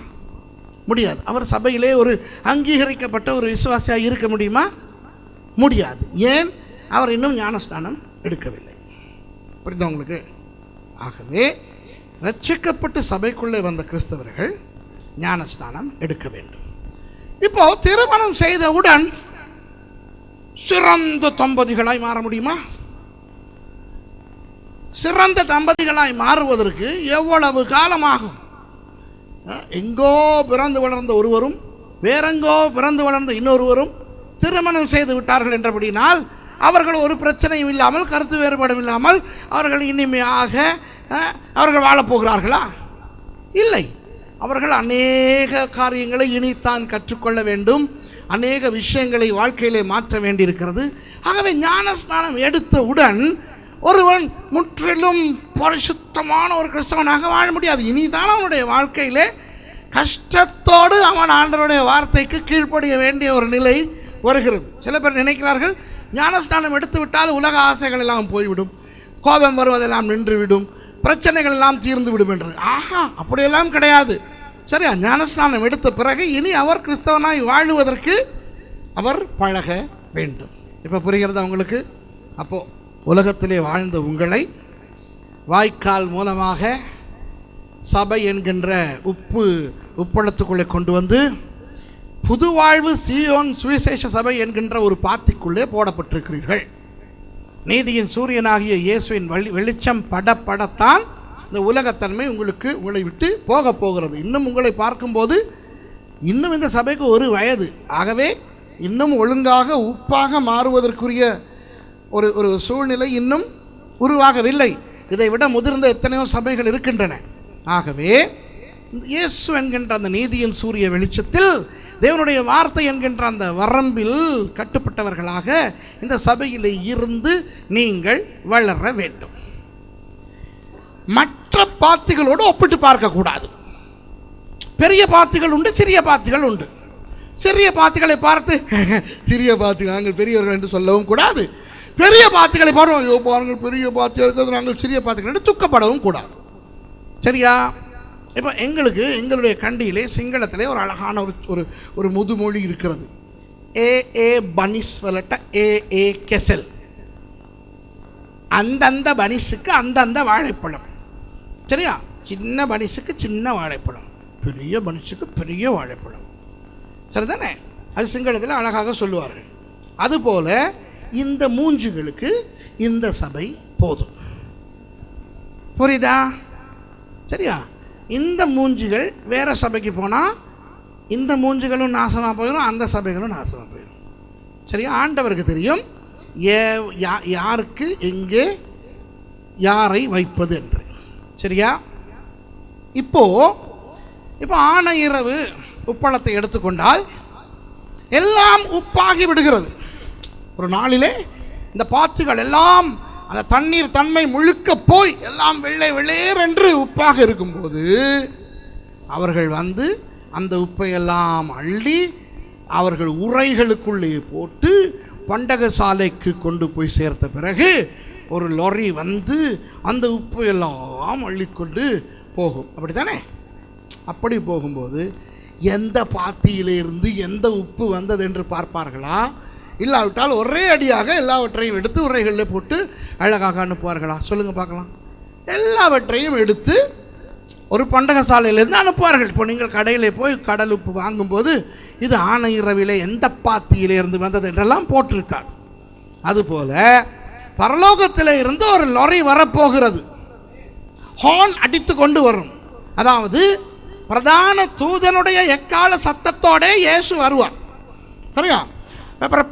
முடியாது. அவர் சபையிலே ஒரு அங்கீகரிக்கப்பட்ட ஒரு விசுவாசியாக இருக்க முடியுமா? முடியாது. ஏன்? அவர் இன்னும் ஞானஸ்நானம் எடுக்கவில்லை. புரியுதா உங்களுக்கு? ஆகவே ரட்சிக்கப்பட்டு சபைக்குள்ளே வந்த கிறிஸ்தவர்கள் ஞானஸ்நானம் எடுக்க வேண்டும். இப்போ திருமணம் செய்தவுடன் சிறந்த தம்பதிகளாய் மாற முடியுமா? சிறந்த தம்பதிகளாய் மாறுவதற்கு எவ்வளவு காலமாகும்? எங்கோ பிறந்து வளர்ந்த ஒருவரும் வேறெங்கோ பிறந்து வளர்ந்த இன்னொருவரும் திருமணம் செய்து விட்டார்கள் என்றபடினால் அவர்கள் ஒரு பிரச்சனையும் இல்லாமல், கருத்து வேறுபாடும் இல்லாமல் அவர்கள் இனிமையாக அவர்கள் வாழப்போகிறார்களா? இல்லை. அவர்கள் அநேக காரியங்களை இனித்தான் கற்றுக்கொள்ள வேண்டும், அநேக விஷயங்களை வாழ்க்கையிலே மாற்ற வேண்டியிருக்கிறது. ஆகவே ஞானஸ்நானம் எடுத்தவுடன் ஒருவன் முற்றிலும் பரிசுத்தமான ஒரு கிறிஸ்தவனாக வாழ முடியாது. இனிதான் அவனுடைய வாழ்க்கையிலே கஷ்டத்தோடு அவன் ஆண்டவருடைய வார்த்தைக்கு கீழ்ப்படிய வேண்டிய ஒரு நிலை வருகிறது. சில பேர் நினைக்கிறார்கள், ஞானஸ்நானம் எடுத்து விட்டால் உலக ஆசைகள் எல்லாம் போய்விடும், கோபம் வருவதெல்லாம் நின்றுவிடும், பிரச்சனைகள் எல்லாம் தீர்ந்து விடும் என்று. அப்படியெல்லாம் கிடையாது. சரியா? ஞானஸ்நானம் எடுத்த பிறகு இனி அவர் கிறிஸ்தவனாய் வாழுவதற்கு அவர் பழக வேண்டும். இப்போ புரிகிறதா உங்களுக்கு? அப்போ உலகத்திலே வாழ்ந்த உங்களை வாய்க்கால் மூலமாக சபை என்கின்ற உப்பளத்துக்குள்ளே கொண்டு வந்து புது வாழ்வு சீயோன் சுவிசேஷ சபை என்கின்ற ஒரு பாத்திக்குள்ளே போடப்பட்டிருக்கிறீர்கள். நீதியின் சூரியனாகிய இயேசுவின் வெளிச்சம் படத்தான் இந்த உலகத்தன்மை உங்களை விட்டு போக போகிறது. இன்னும் உங்களை பார்க்கும்போது இன்னும் இந்த சபைக்கு ஒரு வயது. ஆகவே இன்னும் ஒழுங்காக உப்பாக மாறுவதற்குரிய ஒரு சூழ்நிலை இன்னும் உருவாகவில்லை. இதை விட முதிர்ந்த எத்தனையோ சபைகள் இருக்கின்றன. ஆகவே இயேசு என்கின்ற அந்த நீதியின் சூரிய வெளிச்சத்தில் தேவனுடைய வார்த்தை என்கின்ற அந்த வரம்பில் கட்டுப்பட்டவர்களாக இந்த சபையில் இருந்து நீங்கள் வளர வேண்டும். மற்ற பாத்திகளோடு ஒப்பிட்டு பார்க்கக்கூடாது. பெரிய பாத்திகள் உண்டு, சிறிய பாத்திகள் உண்டு. சிறிய பாத்திகளை பார்த்து சிறிய பாத்திகள் நாங்கள் பெரியவர்கள் என்று சொல்லவும் கூடாது. பெரிய பாத்திகளை பாருங்கள் பெரிய பாத்தியாக இருக்கிறது, நாங்கள் சிறிய பாத்திகள் என்று துக்கப்படவும் கூடாது. சரியா? இப்போ எங்களுடைய கண்டியிலே சிங்களத்திலே ஒரு அழகான ஒரு முதுமொழி இருக்கிறது. ஏ பனிஸ்வலட்ட ஏ கெசல். அந்தந்த பனிஸுக்கு அந்தந்த வாழைப்பழம். சரியா? சின்ன பனிஸுக்கு சின்ன வாழைப்பழம், பெரிய பனிஸுக்கு பெரிய வாழைப்பழம். சரிதானே? அது சிங்களத்தில் அழகாக சொல்லுவார்கள். அதுபோல இந்த மூஞ்சுகளுக்கு இந்த சபை போதும். புரியுதா? சரியா? இந்த மூஞ்சிகள் வேற சபைக்கு போனால் இந்த மூஞ்சிகளும் நாசமாக போயிடும், அந்த சபைகளும் நாசமாக போயிடும். சரியா? ஆண்டவருக்கு தெரியும் யாருக்கு எங்கே யாரை வைப்பது என்று. சரியா? இப்போ ஆன இரவு உப்பளத்தை எடுத்துக்கொண்டால் எல்லாம் உப்பாகி விடுகிறது. ஒரு நாளிலே இந்த பாத்திகள் எல்லாம் அந்த தண்ணீர் தன்மை முழுக்க போய் எல்லாம் வெள்ளை வெள்ளேர் என்று உப்பாக இருக்கும்போது அவர்கள் வந்து அந்த உப்பையெல்லாம் அள்ளி அவர்கள் உரைகளுக்குள்ளே போட்டு பண்டக சாலைக்கு கொண்டு போய் சேர்த்த பிறகு ஒரு லொரி வந்து அந்த உப்பு எல்லாம் அள்ளிக்கொண்டு போகும். அப்படி தானே? அப்படி போகும்போது எந்த பாத்தியிலிருந்து எந்த உப்பு வந்தது என்று பார்ப்பார்களா? இல்லாவிட்டால் ஒரே அடியாக எல்லாவற்றையும் எடுத்து உரைகளில் போட்டு அழகாக அனுப்புவார்களா? சொல்லுங்கள் பார்க்கலாம். எல்லாவற்றையும் எடுத்து ஒரு பண்டக சாலையிலேருந்து அனுப்புவார்கள். இப்போ நீங்கள் கடையில் போய் கடல் உப்பு வாங்கும்போது இது ஆன இரவிலே எந்த பாத்தியிலிருந்து வந்தது என்றெல்லாம் போட்டிருக்காது. அதுபோல பரலோகத்தில் இருந்து ஒரு லொரி வரப்போகிறது. ஹார்ன் அடித்து கொண்டு வரும். அதாவது பிரதான தூதனுடைய எக்கால சத்தத்தோட இயேசு வருவார். சரியா? அப்புறம்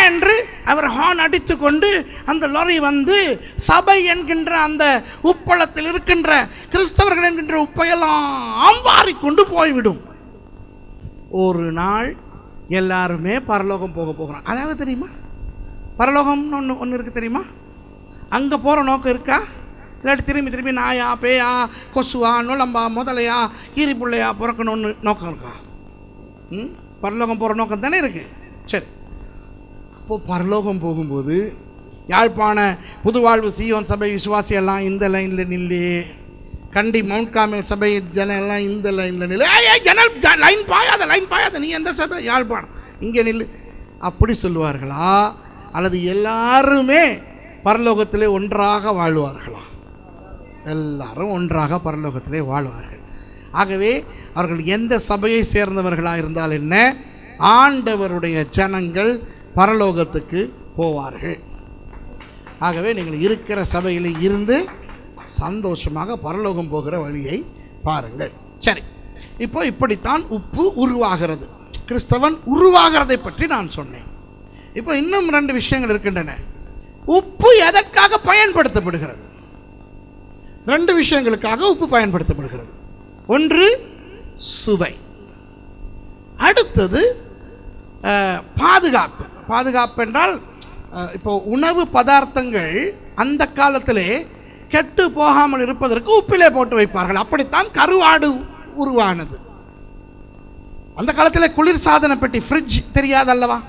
என்று அவர் ஹார்ன் அடித்து கொண்டு அந்த லாரி வந்து சபை என்கின்ற அந்த உப்பளத்தில் இருக்கின்ற கிறிஸ்தவர்கள் என்கின்ற உப்பையெல்லாம் வாரிக்கொண்டு போய்விடும். ஒரு நாள் எல்லாருமே பரலோகம் போக போகிறான். அதாவது தெரியுமா, பரலோகம்னு ஒன்று இருக்குது தெரியுமா? அங்கே போகிற நோக்கம் இருக்கா? இல்லாட்டி திரும்பி திரும்பி நாயா பேயா கொசுவா நுழம்பா முதலையா ஈரி பிள்ளையா பிறக்கணும்னு நோக்கம் இருக்கா? பரலோகம் போகிற நோக்கம் தானே இருக்குது. சரி, அப்போது பரலோகம் போகும்போது யாழ்ப்பாண புதுவாழ்வு சீயோன் சபை விசுவாசியெல்லாம் இந்த லைனில் நில்லு, கண்டி மவுண்ட் கார்மெல் சபை ஜனம் எல்லாம் இந்த லைனில் நில்லு, ஜனல் லைன் பாயாத நீ எந்த சபை? யாழ்ப்பாணம், இங்கே நில்லு அப்படி சொல்லுவார்களா? அல்லது எல்லாருமே பரலோகத்திலே ஒன்றாக வாழ்வார்களா? எல்லாரும் ஒன்றாக பரலோகத்திலே வாழ்வார்கள். ஆகவே அவர்கள் எந்த சபையை சேர்ந்தவர்களாக இருந்தால் என்ன, ஆண்டவருடைய ஜனங்கள் பரலோகத்துக்கு போவார்கள். ஆகவே நீங்கள் இருக்கிற சபையில் இருந்து சந்தோஷமாக பரலோகம் போகிற வழியை பாருங்கள். சரி, இப்போ இப்படித்தான் உப்பு உருவாகிறது, கிறிஸ்தவன் உருவாகிறதை பற்றி நான் சொன்னேன். இப்போ இன்னும் 2 விஷயங்கள் இருக்கின்றன. உப்பு எதற்காக பயன்படுத்தப்படுகிறது? 2 விஷயங்களுக்காக உப்பு பயன்படுத்தப்படுகிறது. ஒன்று சுவை, அடுத்தது பாதுகாப்பு. பாதுகாப்பு என்றால் இப்போ உணவு பதார்த்தங்கள் அந்த காலத்திலே கெட்டு போகாமல் இருப்பதற்கு உப்பிலே போட்டு வைப்பார்கள். அப்படித்தான் கருவாடு உருவானது. அந்த காலத்தில் குளிர்சாதன பெட்டி ஃப்ரிட்ஜ் தெரியாதல்லவா?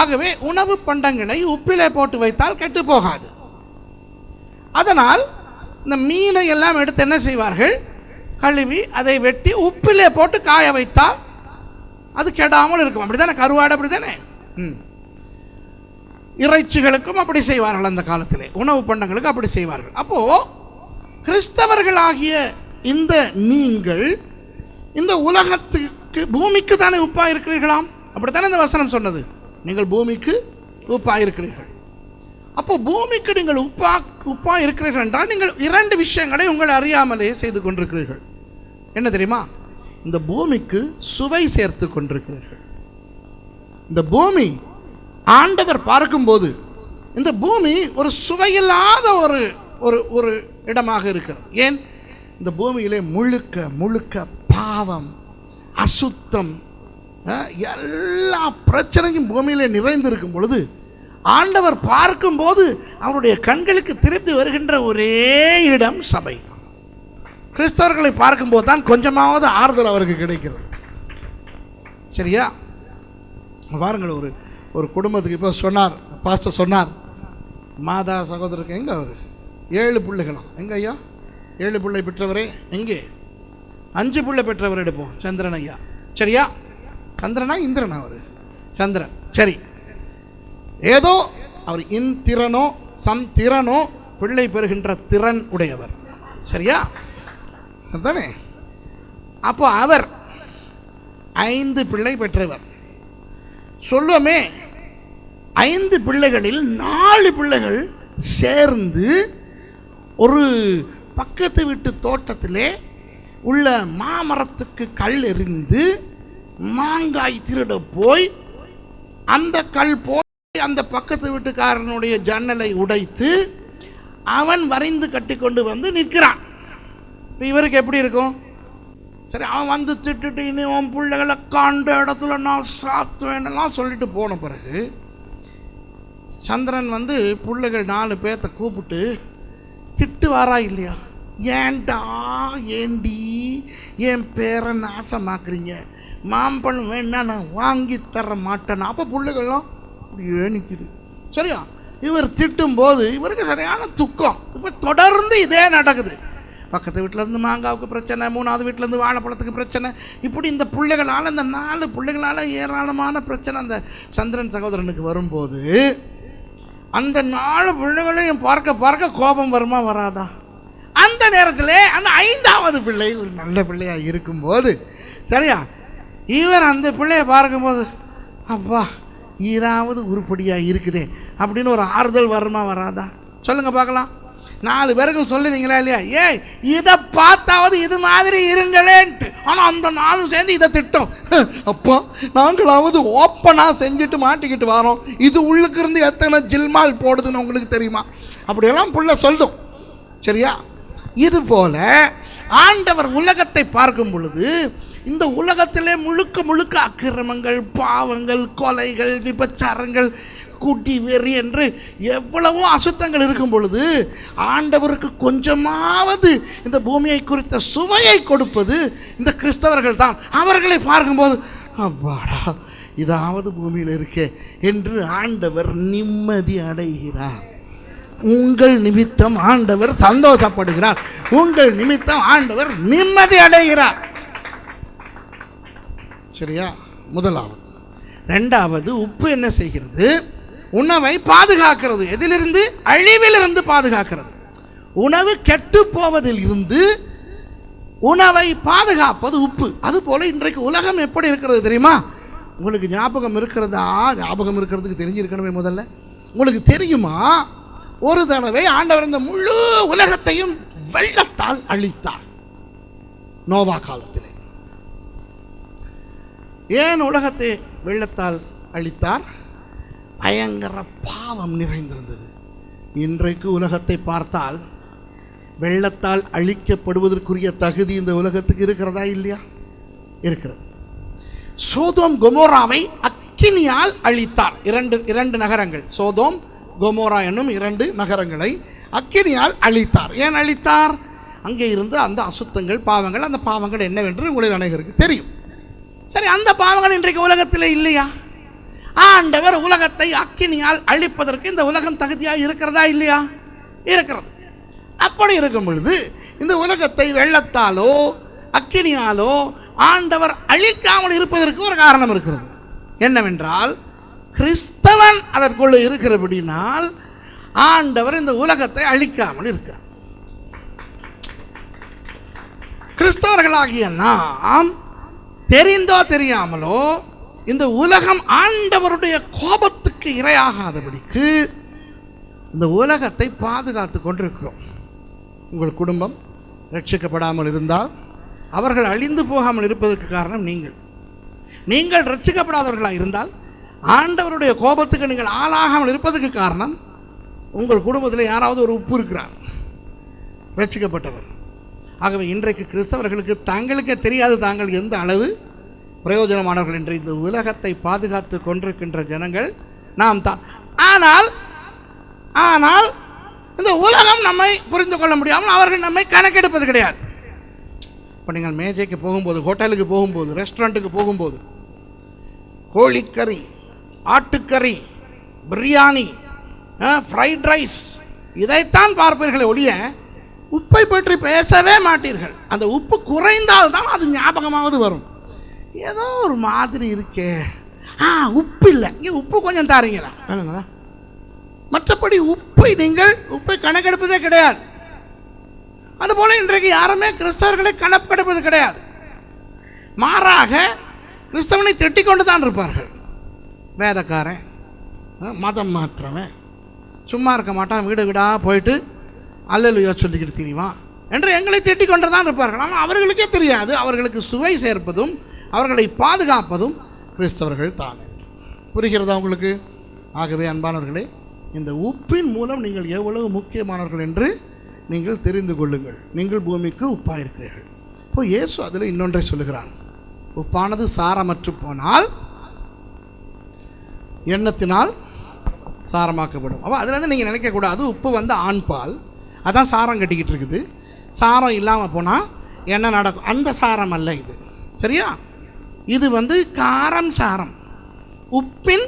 ஆகவே உணவு பண்டங்களை உப்பிலே போட்டு வைத்தால் கெட்டு போகாது. அதனால் இந்த மீனை எல்லாம் எடுத்து என்ன செய்வார்கள், கழுவி அதை வெட்டி உப்பிலே போட்டு காய வைத்தால் அது கெடாமல் இருக்கும். அப்படித்தானே கருவாடு? அப்படித்தானே இறைச்சிகளுக்கும் அப்படி செய்வார்கள் அந்த காலத்திலே, உணவு பண்டங்களுக்கு அப்படி செய்வார்கள். அப்போ கிறிஸ்தவர்களாகிய இந்த நீங்கள் இந்த உலகத்துக்கு பூமிக்கு தானே உப்பா இருக்கிறீர்களாம். அப்படித்தானே இந்த வசனம் சொன்னது, நீங்கள் பூமிக்கு உப்பா இருக்கிறீர்கள். அப்போ பூமிக்கு நீங்கள் உப்பா இருக்கிறீர்கள் என்றால் நீங்கள் 2 விஷயங்களை உங்களை அறியாமலே செய்து கொண்டிருக்கிறீர்கள். என்ன தெரியுமா? இந்த பூமிக்கு சுவை சேர்த்து கொண்டிருக்கிறீர்கள். இந்த பூமி ஆண்டவர் பார்க்கும்போது இந்த பூமி ஒரு சுவையில்லாத ஒரு இடமாக இருக்கிறது. ஏன்? இந்த பூமியிலே முழுக்க பாவம், அசுத்தம், எல்லா பிரச்சனையும் பூமியிலே நிறைந்திருக்கும் பொழுது ஆண்டவர் பார்க்கும்போது அவருடைய கண்களுக்கு திருப்பி வருகின்ற ஒரே இடம் சபை. கிறிஸ்தவர்களை பார்க்கும்போது தான் கொஞ்சமாவது ஆறுதல் அவருக்கு கிடைக்கிறது. சரியா? பாருங்கள், ஒரு குடும்பத்துக்கு இப்போ சொன்னார், பாஸ்டர் சொன்னார், மாதா சகோதரருக்கு எங்கே அவர் 7 பிள்ளைகளாம். எங்க ஐயா 7 பிள்ளை பெற்றவரே? எங்கே 5 பிள்ளை பெற்றவர் எடுப்போம், சந்திரன் ஐயா. சரியா? சந்திரனா இந்திரனா? அவர் சந்திரன். சரி, ஏதோ அவர் இந்திரனோ சந்திரனோ பிள்ளை பெறுகின்ற திறன் உடையவர். சரியா? சரிதானே? அப்போ அவர் 5 பிள்ளை பெற்றவர். சொல்லுவோமே, 5 பிள்ளைகளில் 4 பிள்ளைகள் சேர்ந்து ஒரு பக்கத்து வீட்டு தோட்டத்திலே உள்ள மாமரத்துக்கு கல் எறிந்து மாங்காய் திருட போய் அந்த கல் போய் அந்த பக்கத்து வீட்டுக்காரனுடைய ஜன்னலை உடைத்து அவன் வரைந்து கட்டி கொண்டு வந்து நிற்கிறான். இவருக்கு எப்படி இருக்கும்? சரி, அவன் வந்து திட்டுட்டு இனி உன் பிள்ளைகளை காண்ட இடத்துல நான் சாத்துவேன்னெல்லாம் சொல்லிட்டு போன பிறகு சந்திரன் வந்து பிள்ளைகள் 4 பேர்த்த கூப்பிட்டு திட்டு வாரா இல்லையா? ஏண்டி என் பேரை நாசமாக்குறீங்க, மாம்பழம் வேணா நான் வாங்கி தர மாட்டேன். அப்போ பிள்ளைகள்லாம் அப்படியே நிற்குது. சரியா? இவர் திட்டும் போது இவருக்கு சரியான துக்கம். இப்போ தொடர்ந்து இதே நடக்குது. பக்கத்து வீட்டிலேருந்து மாங்காவுக்கு பிரச்சனை, 3வது வீட்டிலேருந்து வாழைப்பழத்துக்கு பிரச்சனை. இப்படி இந்த பிள்ளைகளால், இந்த 4 பிள்ளைகளால் ஏராளமான பிரச்சனை அந்த சந்திரன் சகோதரனுக்கு வரும்போது அந்த 4 பிள்ளைகளையும் பார்க்க கோபம் வருமா வராதா? அந்த நேரத்தில் அந்த 5வது பிள்ளை ஒரு நல்ல பிள்ளையாக இருக்கும்போது, சரியா, இவர் அந்த பிள்ளையை பார்க்கும்போது அப்பா இதாவது உருப்படியாக இருக்குதே அப்படின்னு ஒரு ஆறுதல் வருமா வராதா? சொல்லுங்க பார்க்கலாம். 4 பேருக்கும் சொல்லுவீங்களா இல்லையா? ஏய், இதை பார்த்தாவது இது மாதிரி இருங்களேன்ட்டு. ஆனால் அந்த 4 சேர்ந்து இதை திட்டம். அப்போ நாங்களாவது ஓப்பனாக செஞ்சுட்டு மாட்டிக்கிட்டு வரோம், இது உள்ளுக்கு இருந்து எத்தனை ஜில்மால் போடுதுன்னு உங்களுக்கு தெரியுமா? அப்படியெல்லாம் புள்ள சொல்லும். சரியா? இது போல ஆண்டவர் உலகத்தை பார்க்கும் பொழுது இந்த உலகத்திலே முழுக்க முழுக்க அக்கிரமங்கள், பாவங்கள், கொலைகள், விபச்சாரங்கள், குடி வெறி என்று எவ்வளவோ அசுத்தங்கள் இருக்கும் பொழுது ஆண்டவருக்கு கொஞ்சமாவது இந்த பூமியை குறித்த சுவையை கொடுப்பது இந்த கிறிஸ்தவர்கள் தான். அவர்களை பார்க்கும்போது அப்பாடா, இதாவது பூமியில் இருக்கே என்று ஆண்டவர் நிம்மதி அடைகிறார். உங்கள் நிமித்தம் ஆண்டவர் சந்தோஷப்படுகிறார். உங்கள் நிமித்தம் ஆண்டவர் நிம்மதி அடைகிறார். சரியா? முதலாவது. 2வது, உப்பு என்ன செய்கிறது? உணவை பாதுகாக்கிறது. எதிலிருந்து? அழிவிலிருந்து பாதுகாக்கிறது. உணவு கெட்டு போவதில் இருந்து உணவை பாதுகாப்பது உப்பு. அதுபோல இன்றைக்கு உலகம் எப்படி இருக்கிறது தெரியுமா? உங்களுக்கு ஞாபகம் இருக்கிறதா? ஞாபகம் இருக்கிறதுக்கு தெரிஞ்சிருக்கணுமே. முதல்ல உங்களுக்கு தெரியுமா, ஒரு தடவை ஆண்டவர் இந்த முழு உலகத்தையும் வெள்ளத்தால் அழித்தார் நோவா காலத்திலே. ஏன் உலகத்தை வெள்ளத்தால் அழித்தார்? பயங்கர பாவம் நிறைந்திருந்தது. இன்றைக்கு உலகத்தை பார்த்தால் வெள்ளத்தால் அழிக்கப்படுவதற்குரிய தகுதி இந்த உலகத்துக்கு இருக்கிறதா இல்லையா? இருக்கிறது. சோதோம் கொமோராவை அக்கினியால் அழித்தார். இரண்டு நகரங்கள், சோதோம் கொமோரா என்னும் 2 நகரங்களை அக்கினியால் அழித்தார். ஏன் அழித்தார்? அங்கே இருந்து அந்த அசுத்தங்கள், பாவங்கள், அந்த பாவங்கள் என்னவென்று உங்களில் அனைவருக்கு தெரியும். சரி, அந்த பாவங்கள் இன்றைக்கு உலகத்தில் இல்லையா? ஆண்டவர் உலகத்தை அக்கினியால் அழிப்பதற்கு இந்த உலகம் தகுதியாக இருக்கிறதா இல்லையா? இருக்கிறது. அப்படி இருக்கும் பொழுது இந்த உலகத்தை வெள்ளத்தாலோ அக்கினியாலோ ஆண்டவர் அழிக்காமல் இருப்பதற்கு ஒரு காரணம் இருக்கிறது. என்னவென்றால், கிறிஸ்தவன் அதற்குள்ள இருக்கிறபடினால் ஆண்டவர் இந்த உலகத்தை அழிக்காமல் இருக்கிறார். கிறிஸ்தவர்களாகிய நாம் தெரிந்தோ தெரியாமலோ இந்த உலகம் ஆண்டவருடைய கோபத்துக்கு இரையாகாதபடிக்கு இந்த உலகத்தை பாதுகாத்து கொண்டிருக்கிறோம். உங்கள் குடும்பம் ரட்சிக்கப்படாமல் இருந்தால் அவர்கள் அழிந்து போகாமல் இருப்பதற்கு காரணம் நீங்கள் ரட்சிக்கப்படாதவர்களாக இருந்தால் ஆண்டவருடைய கோபத்துக்கு நீங்கள் ஆளாகாமல் இருப்பதற்கு காரணம் உங்கள் குடும்பத்தில் யாராவது ஒரு உப்பு இருக்கிறார், ரட்சிக்கப்பட்டவர். ஆகவே இன்றைக்கு கிறிஸ்தவர்களுக்கு தங்களுக்கே தெரியாது தாங்கள் எந்த அளவு பிரயோஜனமானவர்கள் என்று. இந்த உலகத்தை பாதுகாத்து கொண்டிருக்கின்ற ஜனங்கள் நாம் தான். ஆனால் இந்த உலகம் நம்மை புரிந்து கொள்ள முடியாமல் அவர்கள் நம்மை கணக்கெடுப்பது கிடையாது. இப்போ நீங்கள் மேஜைக்கு போகும்போது, ஹோட்டலுக்கு போகும்போது, ரெஸ்டாரண்ட்டுக்கு போகும்போது கோழிக்கறி, ஆட்டுக்கறி, பிரியாணி, ஃப்ரைட் ரைஸ் இதைத்தான் பார்ப்பீர்களே ஒழிய உப்பை பற்றி பேசவே மாட்டீர்கள். அந்த உப்பு குறைந்தால்தான் அது ஞாபகமாவது வரும். ஏதோ ஒரு மாதிரி இருக்கே, உப்பு இல்லை, இங்கே உப்பு கொஞ்சம் தாரீங்களா? மற்றபடி உப்பை கணக்கெடுப்பதே கிடையாது. அதுபோல இன்றைக்கு யாருமே கிறிஸ்தவர்களை கணக்கெடுப்பது கிடையாது. மாறாக கிறிஸ்தவனை திட்டிக்கொண்டு தான் இருப்பார்கள். வேதக்காரன், மதம் மாற்றவன், சும்மா இருக்க மாட்டான், வீடு வீடாக போயிட்டு அல்லேலூயா சொல்லிக்கிட்டு தெரியுமா என்று எங்களை திட்டிக் கொண்டு தான் இருப்பார்கள். ஆனால் அவர்களுக்கே தெரியாது அவர்களுக்கு சுவை சேர்ப்பதும் அவர்களை பாதுகாப்பதும் கிறிஸ்தவர்கள் தான். புரிகிறதா உங்களுக்கு? ஆகவே அன்பானவர்களே, இந்த உப்பின் மூலம் நீங்கள் எவ்வளவு முக்கியமானவர்கள் என்று நீங்கள் தெரிந்து கொள்ளுங்கள். நீங்கள் பூமிக்கு உப்பாக இருக்கிறீர்கள். இப்போ இயேசு அதில் இன்னொன்றை சொல்லுகிறார். உப்பானது சாரமற்று போனால் எண்ணத்தினால் சாரமாக்கப்படும். அப்போ அதுலேருந்து நீங்கள் நினைக்கக்கூடாது உப்பு ஆண் பால், அதான் சாரம் கட்டிக்கிட்டு இருக்குது, சாரம் இல்லாமல் போனால் என்ன நடக்கும்? அந்த சாரம் அல்ல இது. சரியா? இது காரம் சாரம், உப்பின்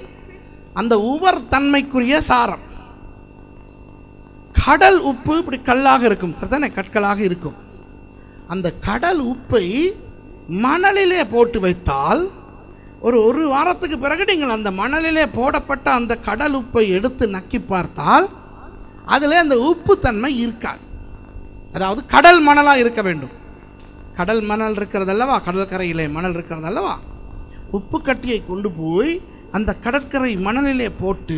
அந்த உவர் தன்மைக்குரிய சாரம். கடல் உப்பு இப்படி கல்லாக இருக்கும், சரிதானே? கற்களாக இருக்கும். அந்த கடல் உப்பை மணலிலே போட்டு வைத்தால் ஒரு வாரத்துக்கு பிறகு நீங்கள் அந்த மணலிலே போடப்பட்ட அந்த கடல் உப்பை எடுத்து நக்கி பார்த்தால் அதில் அந்த உப்பு தன்மை இருக்காது. அதாவது கடல் மணலாக இருக்க வேண்டும். கடல் மணல் இருக்கிறதல்லவா, கடற்கரையிலே மணல் இருக்கிறதல்லவா, உப்பு கட்டியை கொண்டு போய் அந்த கடற்கரை மணலிலே போட்டு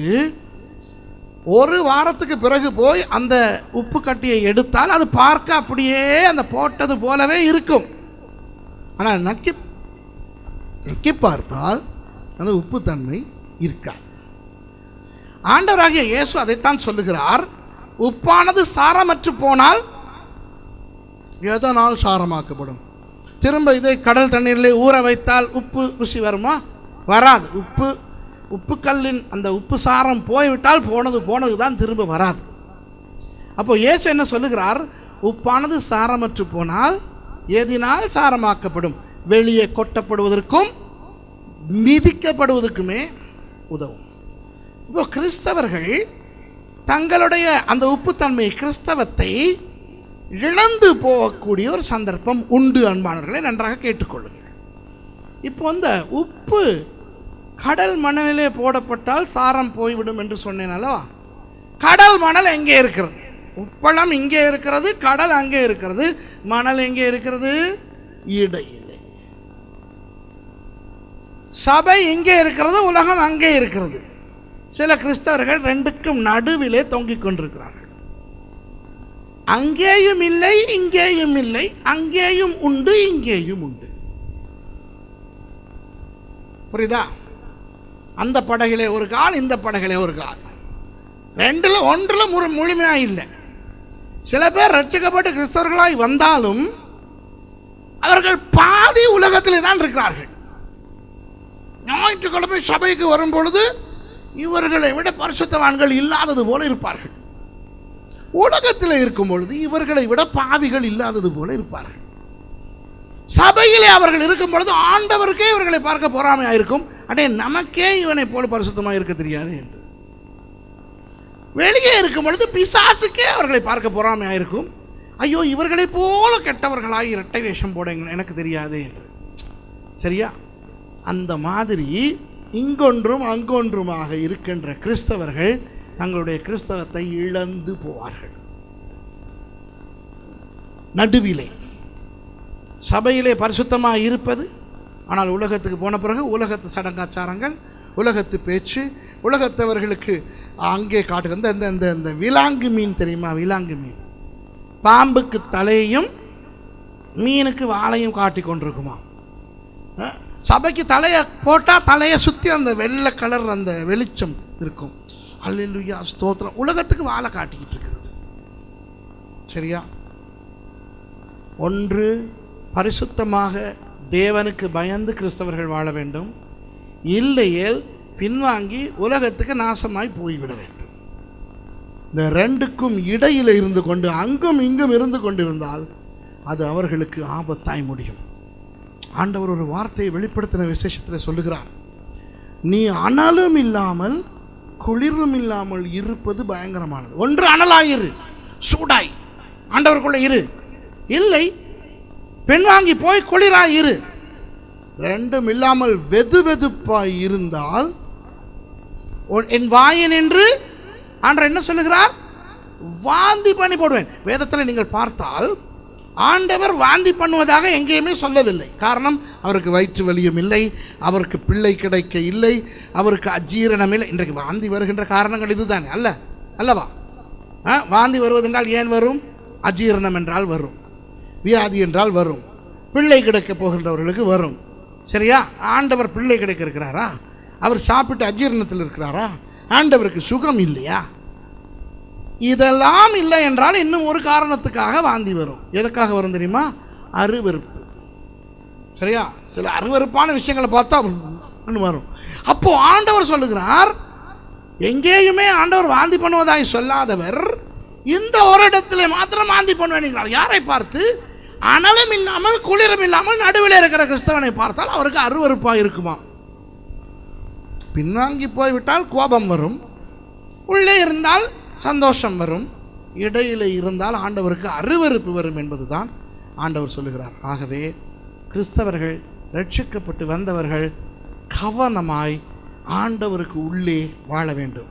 ஒரு வாரத்துக்கு பிறகு போய் அந்த உப்பு கட்டியை எடுத்தால் அது பார்க்க அப்படியே அந்த போட்டது போலவே இருக்கும். ஆனால் நக்கி பார்த்தால் அந்த உப்புத்தன்மை இருக்காது. ஆண்டவராகிய இயேசு அதைத்தான் சொல்லுகிறார். உப்பானது சாரமற்று போனால் எதனால் சாரமாக்கப்படும்? திரும்ப இதை கடல் தண்ணீரிலே ஊற வைத்தால் உப்பு ருசி வருமா? வராது. உப்புக்கல்லின் அந்த உப்பு சாரம் போய்விட்டால் போனது தான் திரும்ப வராது. அப்போ இயேசு என்ன சொல்லுகிறார்? உப்பானது சாரமற்று போனால் எதினால் சாரமாக்கப்படும்? வெளியே கொட்டப்படுவதற்கும் மிதிக்கப்படுவதற்குமே உதவும். இப்போ கிறிஸ்தவர்கள் தங்களுடைய அந்த உப்புத்தன்மை கிறிஸ்தவத்தை இழந்து போகக்கூடிய ஒரு சந்தர்ப்பம் உண்டு. அன்பானவர்களை நன்றாக கேட்டுக்கொள்ளுங்கள். இப்போ அந்த உப்பு கடல் மணலிலே போடப்பட்டால் சாரம் போய்விடும் என்று சொன்னேன் அல்லவா? கடல் மணல் எங்கே இருக்கிறது? உப்பளம் இங்கே இருக்கிறது, கடல் அங்கே இருக்கிறது, மணல் எங்கே இருக்கிறது? இடையிலே. சபை இங்கே இருக்கிறது, உலகம் அங்கே இருக்கிறது. சில கிறிஸ்தவர்கள் ரெண்டுக்கும் நடுவிலே தொங்கிக் கொண்டிருக்கிறார்கள். அங்கேயும் இல்லை, இங்கேயும் இல்லை, அங்கேயும் உண்டு, இங்கேயும் உண்டு. புரியுதா? அந்த படகிலே ஒரு கால், இந்த படகிலே ஒரு கால், ஒன்றுல முழுமையா இல்லை. சில பேர் ரட்சிக்கப்பட்டு கிறிஸ்தவர்களாய் வந்தாலும் அவர்கள் பாதி உலகத்திலே தான் இருக்கிறார்கள். ஞாயிற்றுக்கிழமை சபைக்கு வரும் பொழுது இவர்களை விட பரிசுத்தவான்கள் இல்லாதது போல இருப்பார்கள். உலகத்தில் இருக்கும் பொழுது இவர்களை விட பாவிகள் இல்லாதது போல இருப்பார்கள். சபையிலே அவர்கள் இருக்கும் பொழுது ஆண்டவருக்கே இவர்களை பார்க்க பொறாமையாக இருக்கும். அடே, நமக்கே இவனை போல பரிசுத்தமாக இருக்க தெரியாது என்று. வெளியே இருக்கும் பொழுது பிசாசுக்கே அவர்களை பார்க்க பொறாமையாக இருக்கும். ஐயோ, இவர்களை போல கெட்டவர்களாக இரட்டை வேஷம் போட எனக்கு தெரியாது என்று. சரியா? அந்த மாதிரி இங்கொன்றும் அங்கொன்றுமாக இருக்கின்ற கிறிஸ்தவர்கள் தங்களுடைய கிறிஸ்தவத்தை இழந்து போவார்கள். நடுவிலே சபையிலே பரிசுத்தமாக இருப்பது, ஆனால் உலகத்துக்கு போன பிறகு உலகத்து சடங்காச்சாரங்கள், உலகத்து பேச்சு, உலகத்தவர்களுக்கு அங்கே காட்டுகிற இந்த விலாங்கு மீன் தெரியுமா? விலாங்கு மீன் பாம்புக்கு தலையையும் மீனுக்கு வாழையும் காட்டி கொண்டிருக்குமா? சபைக்கு தலையை போட்டால் தலையை சுற்றி அந்த வெள்ளை கலர் அந்த வெளிச்சம் இருக்கும். அல்லேலூயா, ஸ்தோத்திரம். உலகத்துக்கு வாழை காட்டிக்கிட்டு இருக்கிறது. சரியா? ஒன்று, பரிசுத்தமாக தேவனுக்கு பயந்து கிறிஸ்தவர்கள் வாழ வேண்டும். இல்லையேல் பின்வாங்கி உலகத்துக்கு நாசமாய் போய்விட வேண்டும். இந்த ரெண்டுக்கும் இடையில் இருந்து கொண்டு அங்கும் இங்கும் இருந்து கொண்டிருந்தால் அது அவர்களுக்கு ஆபத்தாய் முடியும். ஆண்டவர் ஒரு வார்த்தையை வெளிப்படுத்தின விசேஷத்தில் சொல்லுகிறார். நீ அனலும் இல்லாமல் குளிரும் இல்லாமல் இருப்பது பயங்கரமானது. ஒன்று அனலாயிரு, சூடாய் ஆண்டவருக்குள்ள இரு. இல்லை, பின்வாங்கி போய் குளிராயிரு. ரெண்டும் இல்லாமல் வெது வெதுப்பாய் இருந்தால் என் வாயின் என்று ஆண்டவர் என்ன சொல்லுகிறார்? வாந்தி பண்ணி போடுவேன். வேதத்தில் நீங்கள் பார்த்தால் ஆண்டவர் வாந்தி பண்ணுவதாக எங்கேயுமே சொல்லவில்லை. காரணம், அவருக்கு வயிற்று வலியும் இல்லை, அவருக்கு பிள்ளை கிடைக்க இல்லை, அவருக்கு அஜீரணம் இல்லை. இன்றைக்கு வாந்தி வருகின்ற காரணங்கள் இதுதானே அல்லவா? வாந்தி வருவதென்றால் ஏன் வரும்? அஜீரணம் என்றால் வரும், வியாதி என்றால் வரும், பிள்ளை கிடைக்க போகின்றவர்களுக்கு வரும். சரியா? ஆண்டவர் பிள்ளை கிடைக்க இருக்கிறாரா? அவர் சாப்பிட்டு அஜீரணத்தில் இருக்கிறாரா? ஆண்டவருக்கு சுகம் இல்லையா? இதெல்லாம் இல்லை என்றால் இன்னும் ஒரு காரணத்துக்காக வாந்தி வரும். எதுக்காக வரும் தெரியுமா? அருவருப்பு. சரியா? சில அருவருப்பான விஷயங்களை பார்த்தா வரும். அப்போ ஆண்டவர் சொல்லுகிறார், எங்கேயுமே ஆண்டவர் வாந்தி பண்ணுவதாய் சொல்லாதவர் இந்த ஒரு இடத்துல மாத்திரம் வாந்தி பண்ணுவேன். யாரை பார்த்து? அனலும் இல்லாமல் குளிரும் இல்லாமல் நடுவில் இருக்கிற கிறிஸ்தவனை பார்த்தால் அவருக்கு அருவருப்பாக இருக்குமா? பின்வாங்கி போய்விட்டால் கோபம் வரும், உள்ளே இருந்தால் சந்தோஷம் வரும், இடையில இருந்தால் ஆண்டவருக்கு அருவருப்பு வரும் என்பதுதான் ஆண்டவர் சொல்லுகிறார். ஆகவே கிறிஸ்தவர்கள், ரட்சிக்கப்பட்டு வந்தவர்கள் கவனமாய் ஆண்டவருக்கு உள்ளே வாழ வேண்டும்.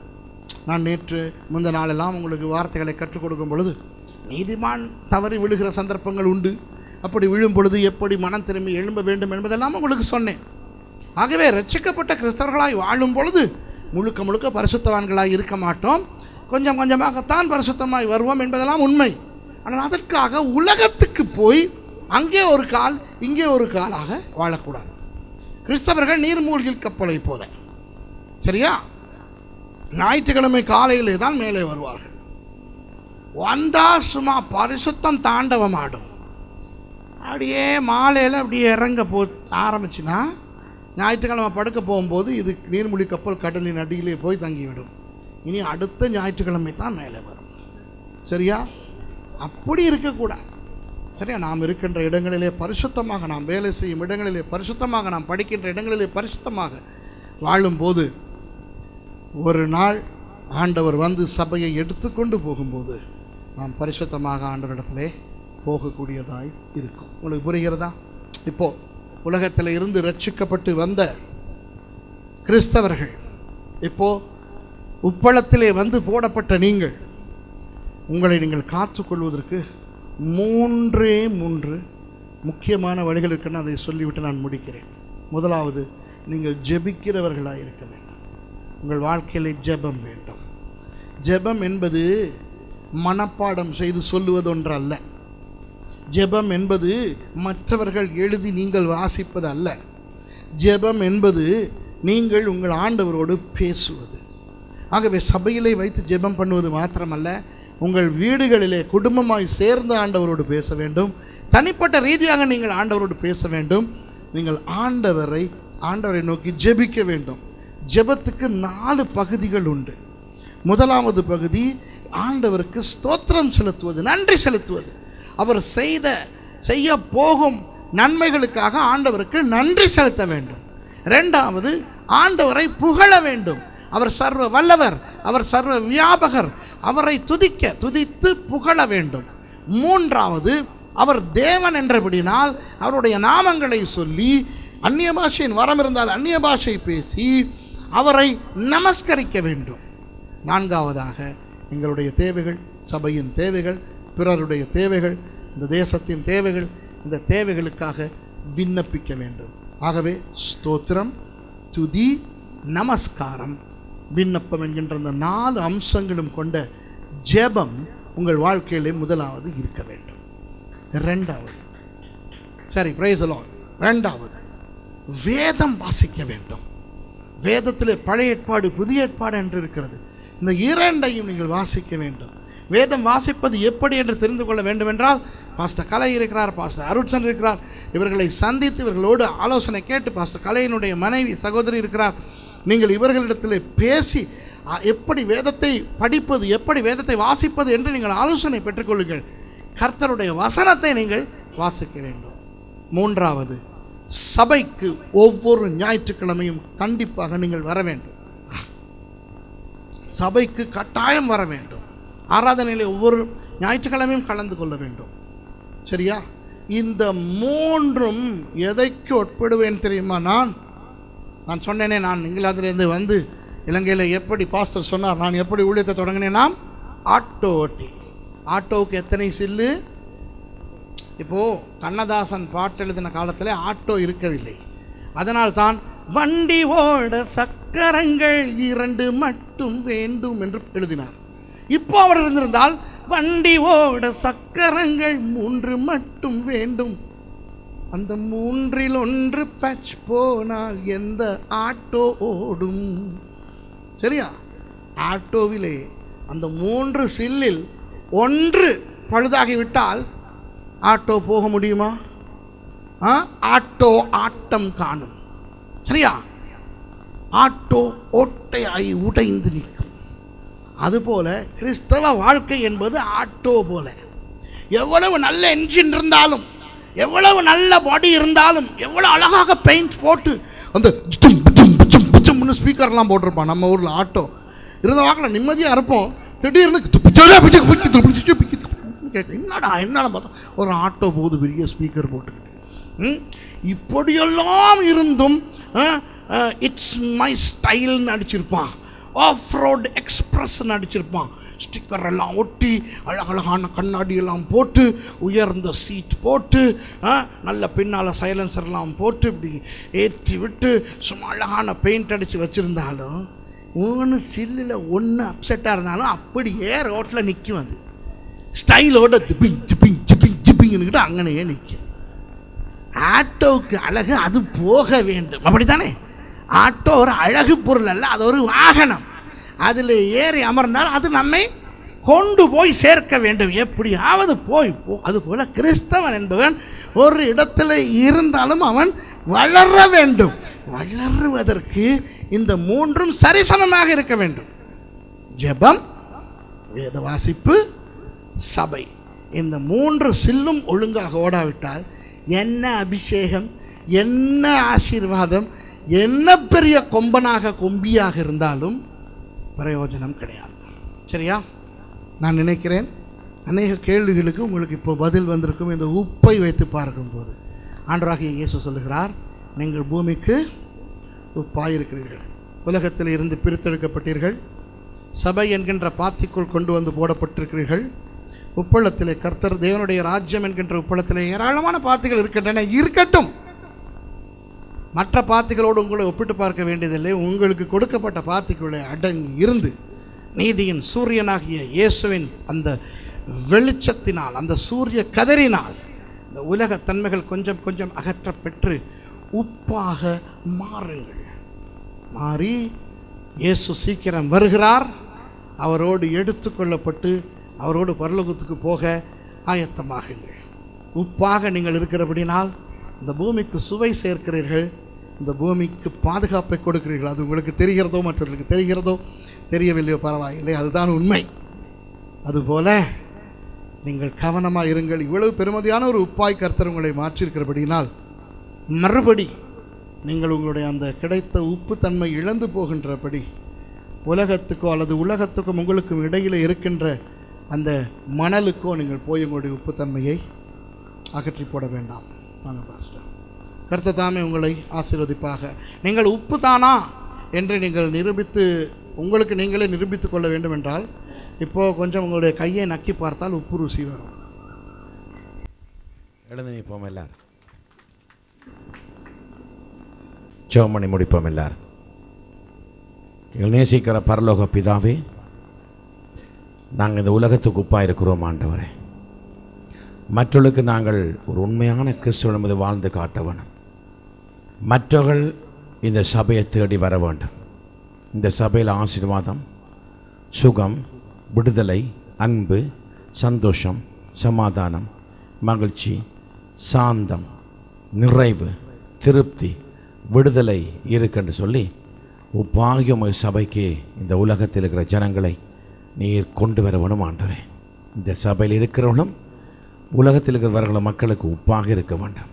நான் நேற்று முந்த நாளெல்லாம் உங்களுக்கு வார்த்தைகளை கற்றுக் கொடுக்கும் பொழுது, நீதிமான் தவறி விழுகிற சந்தர்ப்பங்கள் உண்டு, அப்படி விழும் பொழுது எப்படி மனம் திரும்பி எழும்ப வேண்டும் என்பதெல்லாம் உங்களுக்கு சொன்னேன். ஆகவே ரட்சிக்கப்பட்ட கிறிஸ்தவர்களாய் வாழும் பொழுது முழுக்க முழுக்க பரிசுத்தவான்களாய் இருக்க மாட்டோம். கொஞ்சம் கொஞ்சமாகத்தான் பரிசுத்தமாய் வருவோம் என்பதெல்லாம் உண்மை. ஆனால் அதற்காக உலகத்துக்கு போய் அங்கே ஒரு கால் இங்கே ஒரு காலாக வாழக்கூடாது. கிறிஸ்தவர்கள் நீர்மூழ்கில் கப்பலை போல, சரியா? ஞாயிற்றுக்கிழமை காலையிலே தான் மேலே வருவார்கள். வந்தா சும்மா பரிசுத்தம் தாண்டவமாடும். அப்படியே மாலையில் அப்படியே இறங்க ஆரம்பிச்சுன்னா ஞாயிற்றுக்கிழமை படுக்க போகும்போது இது நீர்மூழ்கி கப்பல் கடலின் அடியிலே போய் தங்கிவிடும். இனி அடுத்த ஞாயிற்றுக்கிழமை தான் மேலே வரும், சரியா? அப்படி இருக்கக்கூடாது, சரியா? நாம் இருக்கின்ற இடங்களிலே பரிசுத்தமாக, நாம் வேலை செய்யும் இடங்களிலே பரிசுத்தமாக, நாம் படிக்கின்ற இடங்களிலே பரிசுத்தமாக வாழும்போது ஒரு நாள் ஆண்டவர் வந்து சபையை எடுத்துக்கொண்டு போகும்போது நாம் பரிசுத்தமாக ஆண்டவரிடத்திலே போகக்கூடியதாய் இருக்கும். உங்களுக்கு புரிகிறதா? இப்போது உலகத்தில் இருந்து ரட்சிக்கப்பட்டு வந்த கிறிஸ்தவர்கள், இப்போது உப்பளத்திலே வந்து போடப்பட்ட நீங்கள், உங்களை நீங்கள் காத்துக்கொள்வதற்கு 3 முக்கியமான வழிகள் இருக்குன்னு அதை சொல்லிவிட்டு நான் முடிக்கிறேன். முதலாவது, நீங்கள் ஜெபிக்கிறவர்களாக இருக்க வேண்டும். உங்கள் வாழ்க்கையில் ஜெபம் வேண்டும். ஜெபம் என்பது மனப்பாடம் செய்து சொல்லுவது ஒன்று அல்ல. ஜெபம் என்பது மற்றவர்கள் எழுதி நீங்கள் வாசிப்பது அல்ல. ஜெபம் என்பது நீங்கள் உங்கள் ஆண்டவரோடு பேசுவது. ஆகவே சபையிலே வைத்து ஜெபம் பண்ணுவது மாத்திரமல்ல, உங்கள் வீடுகளிலே குடும்பமாய் சேர்ந்து ஆண்டவரோடு பேச வேண்டும். தனிப்பட்ட ரீதியாக நீங்கள் ஆண்டவரோடு பேச வேண்டும். நீங்கள் ஆண்டவரை நோக்கி ஜெபிக்க வேண்டும். ஜெபத்துக்கு 4 பகுதிகள் உண்டு. முதலாவது பகுதி ஆண்டவருக்கு ஸ்தோத்திரம் செலுத்துவது, நன்றி செலுத்துவது. அவர் செய்ய போகும் நன்மைகளுக்காக ஆண்டவருக்கு நன்றி செலுத்த வேண்டும். 2வது, ஆண்டவரை புகழ வேண்டும். அவர் சர்வ வல்லவர், அவர் சர்வ வியாபகர், அவரை துதித்து புகழ வேண்டும். 3வது, அவர் தேவன் என்றபடினால் அவருடைய நாமங்களை சொல்லி, அந்நிய பாஷையின் வரம் இருந்தால் அந்நிய பாஷை பேசி அவரை நமஸ்கரிக்க வேண்டும். 4வதாக, எங்களுடைய தேவைகள், சபையின் தேவைகள், பிறருடைய தேவைகள், இந்த தேசத்தின் தேவைகள், இந்த தேவைகளுக்காக விண்ணப்பிக்க வேண்டும். ஆகவே ஸ்தோத்திரம், துதி, நமஸ்காரம், விண்ணப்பம் என்கின்ற இந்த 4 அம்சங்களும் கொண்ட ஜெபம் உங்கள் வாழ்க்கையிலே முதலாவது இருக்க வேண்டும். 2வது, சரி, பிரைஸ் தி லார்ட். 2வது, வேதம் வாசிக்க வேண்டும். வேதத்திலே பழைய ஏற்பாடு, புதிய ஏற்பாடு என்று இருக்கிறது. இந்த 2ஐயும் நீங்கள் வாசிக்க வேண்டும். வேதம் வாசிப்பது எப்படி என்று தெரிந்து கொள்ள வேண்டும் என்றால், பாஸ்டர் கலை இருக்கிறார், பாஸ்டர் அருட்சன் இருக்கிறார். இவர்களை சந்தித்து இவர்களோடு ஆலோசனை கேட்டு, பாஸ்டர் கலையினுடைய மனைவி சகோதரி இருக்கிறார். நீங்கள் இவர்களிடத்தில் பேசி எப்படி வேதத்தை படிப்பது, எப்படி வேதத்தை வாசிப்பது என்று நீங்கள் ஆலோசனை பெற்றுக்கொள்ளுங்கள். கர்த்தருடைய வசனத்தை நீங்கள் வாசிக்க வேண்டும். 3வது, சபைக்கு ஒவ்வொரு ஞாயிற்றுக்கிழமையும் கண்டிப்பாக நீங்கள் வர வேண்டும். சபைக்கு கட்டாயம் வர வேண்டும். ஆராதனையிலே ஒவ்வொரு ஞாயிற்றுக்கிழமையும் கலந்து கொள்ள வேண்டும், சரியா? இந்த 3ம் எதைக்கு உட்படுவேன் தெரியுமா? நான் சொன்னேனே, நான் இங்கிலாந்திலேருந்து வந்து இலங்கையில் எப்படி பாஸ்டர் சொன்னார், நான் எப்படி ஊழியத்தை தொடங்கினேன்னா, ஆட்டோ ஓட்டி. ஆட்டோவுக்கு எத்தனை சில்லு? இப்போது கண்ணதாசன் பாட்டு எழுதின காலத்தில் ஆட்டோ இருக்கவில்லை. அதனால் தான் வண்டி ஓட சக்கரங்கள் 2 மட்டும் வேண்டும் என்று எழுதினார். இப்போ அவர் இருந்திருந்தால் வண்டி ஓட சக்கரங்கள் 3 மட்டும் வேண்டும். அந்த 3ல் 1 பச் போனால் எந்த ஆட்டோ ஓடும்? சரியா? ஆட்டோவிலே அந்த 3 சில்லில் 1 பழுதாகிவிட்டால் ஆட்டோ போக முடியுமா? ஆட்டோ ஆட்டம் காணும், சரியா? ஆட்டோ ஓட்டையாய் உடைந்து நிற்கும். அதுபோல கிறிஸ்தவ வாழ்க்கை என்பது ஆட்டோ போல. எவ்வளவு நல்ல என்ஜின் இருந்தாலும், எவ்வளவு நல்ல பாடி இருந்தாலும், எவ்வளவு அழகாக பெயிண்ட் போட்டு அந்த ஸ்பீக்கர்லாம் போட்டிருப்பான். நம்ம ஊரில் ஆட்டோ இருந்த வாக்கில் நிம்மதியாக இருப்போம். திடீர்னு என்னடா பார்த்தா ஒரு ஆட்டோ போகுது பெரிய ஸ்பீக்கர் போட்டுக்கிட்டு. இப்படியெல்லாம் இருந்தும் இட்ஸ் மை ஸ்டைல்னு அடிச்சிருப்பான், ஆஃப் ரோட் எக்ஸ்பிரஸ்ன்னு அடிச்சிருப்பான். ஸ்டிக்கர் எல்லாம் ஒட்டி, அழகழகான கண்ணாடியெல்லாம் போட்டு, உயர்ந்த சீட் போட்டு, நல்ல பின்னால் சைலன்சர்லாம் போட்டு, இப்படி ஏற்றி விட்டு சும்மா அழகான பெயிண்ட் அடித்து வச்சுருந்தாலும் ஒன்று சில்லில் ஒன்று அப்செட்டாக இருந்தாலும் அப்படியே ரோட்டில் நிற்கும். அது ஸ்டைலோட ஜிப்பிங் ஜிப்பிங் ஜிப்பிங் ஜிப்பிங்னுக்கிட்டு அங்கனையே நிற்கும். ஆட்டோவுக்கு அழகு அது போக வேண்டும், அப்படி தானே? ஆட்டோ ஒரு அழகு பொருள் அல்ல, அது ஒரு வாகனம். அதில் ஏறி அமர்ந்தால் அது நம்மை கொண்டு போய் சேர்க்க வேண்டும், எப்படியாவது போய் அதுபோல் கிறிஸ்தவன் என்பவன் ஒரு இடத்துல இருந்தாலும் அவன் வளர வேண்டும். வளருவதற்கு இந்த மூன்றும் சரிசமமாக இருக்க வேண்டும். ஜெபம், வேத வாசிப்பு, சபை. இந்த மூன்று சில்லும் ஒழுங்காக ஓடாவிட்டால் என்ன அபிஷேகம், என்ன ஆசீர்வாதம், என்ன பெரிய கொம்பியாக இருந்தாலும் பிரயோஜனம் கிடையாது. சரியா? நான் நினைக்கிறேன் அநேக கேள்விகளுக்கு உங்களுக்கு இப்போ பதில் வந்திருக்கும். இந்த உப்பை வைத்து பார்க்கும்போது ஆண்டவராகிய இயேசு சொல்லுகிறார், நீங்கள் பூமிக்கு உப்பாயிருக்கிறீர்கள், உலகத்தில் இருந்து பிரித்தெடுக்கப்பட்டீர்கள், சபை என்கின்ற பாத்திக்குள் கொண்டு வந்து போடப்பட்டிருக்கிறீர்கள். உப்பளத்திலே கர்த்தர் தேவனுடைய ராஜ்யம் என்கின்ற உப்பளத்திலே ஏராளமான பாத்திகள் இருக்கின்றன. இருக்கட்டும், மற்ற பாத்திகளோடு உங்களை ஒப்பிட்டு பார்க்க வேண்டியதில்லை. உங்களுக்கு கொடுக்கப்பட்ட பாத்திக்குள்ளே அடங்கி இருந்து நீதியின் சூரியனாகிய இயேசுவின் அந்த வெளிச்சத்தினால், அந்த சூரிய கதிரினால் இந்த உலக தன்மைகள் கொஞ்சம் கொஞ்சம் அகற்றப்பெற்று உப்பாக மாறுங்கள். மாறி இயேசு சீக்கிரம் வருகிறார், அவரோடு எடுத்துக்கொள்ளப்பட்டு அவரோடு பரலோகத்துக்கு போக ஆயத்தமாகுங்கள். உப்பாக நீங்கள் இருக்கிறபடினால் இந்த பூமிக்கு சுவை சேர்க்கிறீர்கள், இந்த பூமிக்கு பாதுகாப்பை கொடுக்கிறீர்கள். அது உங்களுக்கு தெரிகிறதோ மற்றவர்களுக்கு தெரிகிறதோ தெரியவில்லையோ பரவாயில்லை, அதுதான் உண்மை. அதுபோல நீங்கள் கவனமாக இருங்கள். இவ்வளவு பெருமதியான ஒரு உப்பாய் கர்த்தர் உங்களை மாற்றியிருக்கிறபடினால் மறுபடி நீங்கள் உங்களுடைய அந்த கிடைத்த உப்பு தன்மை இழந்து போகின்றபடி உலகத்துக்கோ அல்லது உலகத்துக்கும் உங்களுக்கும் இடையில் இருக்கின்ற அந்த மணலுக்கோ நீங்கள் போய் உங்களுடைய உப்புத்தன்மையை அகற்றி போட வேண்டாம். வாங்க பாஸ்டர். கர்த்தர் தாமே உங்களை ஆசீர்வதிப்பாக. நீங்கள் உப்பு தானா என்று நீங்கள் உங்களுக்கு நீங்களே நிரூபித்துக் கொள்ள வேண்டும் என்றால் இப்போது கொஞ்சம் உங்களுடைய கையை நக்கி பார்த்தால் உப்பு ருசி வரும்.
எழுந்து நிற்போம் எல்லாரும், ஜெபம் பண்ணி முடிப்போம் எல்லாரும். எங்கள் நேசிக்கிற பரலோக பிதாவே, நாங்கள் இந்த உலகத்துக்கு உப்பாக இருக்கிறோம் ஆண்டவரே. மற்றவர்களுக்கு நாங்கள் ஒரு உண்மையான கிறிஸ்துவ என்பது வாழ்ந்து காட்ட வேண்டும். மற்றவர்கள் இந்த சபையை தேடி வர வேண்டும். இந்த சபையில் ஆசீர்வாதம், சுகம், விடுதலை, அன்பு, சந்தோஷம், சமாதானம், மகிழ்ச்சி, சாந்தம், நிறைவு, திருப்தி, விடுதலை இருக்குன்னு சொல்லி உப்பாகிய உங்கள் சபைக்கு இந்த உலகத்தில் இருக்கிற ஜனங்களை நீர் கொண்டு வர வேணும் ஆண்டவரே. இந்த சபையில் இருக்கிறவர்களும் உலகத்தில் இருக்கிறவர்களும் மக்களுக்கு உப்பாக இருக்க வேண்டும்.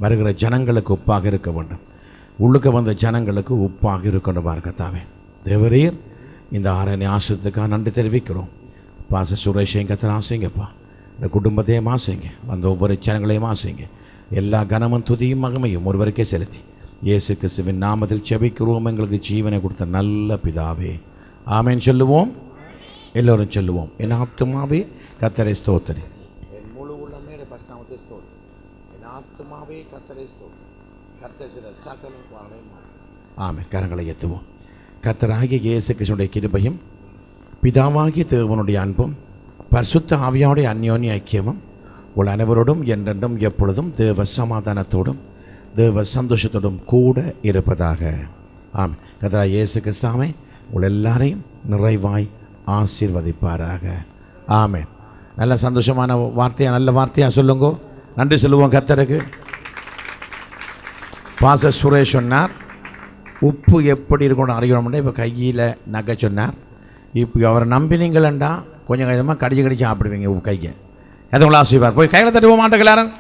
வருகிற ஜனங்களுக்கு உப்பாக இருக்க வேண்டும். உள்ளுக்க வந்த ஜனங்களுக்கு உப்பாக இருக்கணும் பார்க்கத்தாவே. தேவரீர் இந்த ஆரணி ஆசிரியத்துக்காக நன்றி தெரிவிக்கிறோம். பாச சுரேஷையும் கத்தனை ஆசைங்கப்பா, இந்த குடும்பத்தையும் ஆசைங்க, வந்த ஒவ்வொரு ஜனங்களையும் ஆசைங்க. எல்லா கனமும் துதியும் மகிமையும் ஒருவருக்கே செலுத்தி இயேசு கிறிஸ்துவின் நாமத்தில் செபிக்கிறோம் எங்களுக்கு ஜீவனை கொடுத்த நல்ல பிதாவே, ஆமேன் சொல்லுவோம். எல்லோரும் சொல்லுவோம். என் ஆத்துமாவே கர்த்தரை ஸ்தோத்திரி, என் முழு உள்ளமே பரிசுத்தத்தை ஸ்தோத்திரி, என் ஆத்துமாவே கர்த்தரை ஸ்தோத்திரி, கர்த்தர் செய்த சகல உபகாரங்களையும். ஆமென். கரங்களை ஏற்றுவோம். கர்த்தராகிய இயேசு கிறிஸ்துவினுடைய கிருபையும் பிதாவாகிய தேவனுடைய அன்பும் பரிசுத்த ஆவியானுடைய அந்யோன்ய ஐக்கியமும் உங்கள் அனைவரோடும் என்றென்றும் எப்பொழுதும் தேவ சமாதானத்தோடும் தேவ சந்தோஷத்தோடும் கூட இருப்பதாக. ஆமென். கர்த்தராகிய இயேசு கிறிஸ்துவே உங்கள் எல்லாரையும் நிறைவாய் ஆசீர்வதிப்பாராக. ஆமென். நல்ல சந்தோஷமான வார்த்தையாக, நல்ல வார்த்தையாக சொல்லுங்க. நன்றி சொல்லுவோம் கர்த்தருக்கு. பாச சுரேஷ் சொன்னார், உப்பு எப்படி இருக்கணும் அறியணும்னா இப்போ கையில் நகை சொன்னார். இப்போ அவரை நம்பினீங்களா கொஞ்சம் கொஞ்சமாக கடிச்சு சாப்பிடுவீங்க உப்பு கையை. எதை உங்களை ஆசீர்வாதம். போய் கையில் தட்டுவோம் மாட்டேன் எல்லாரும்.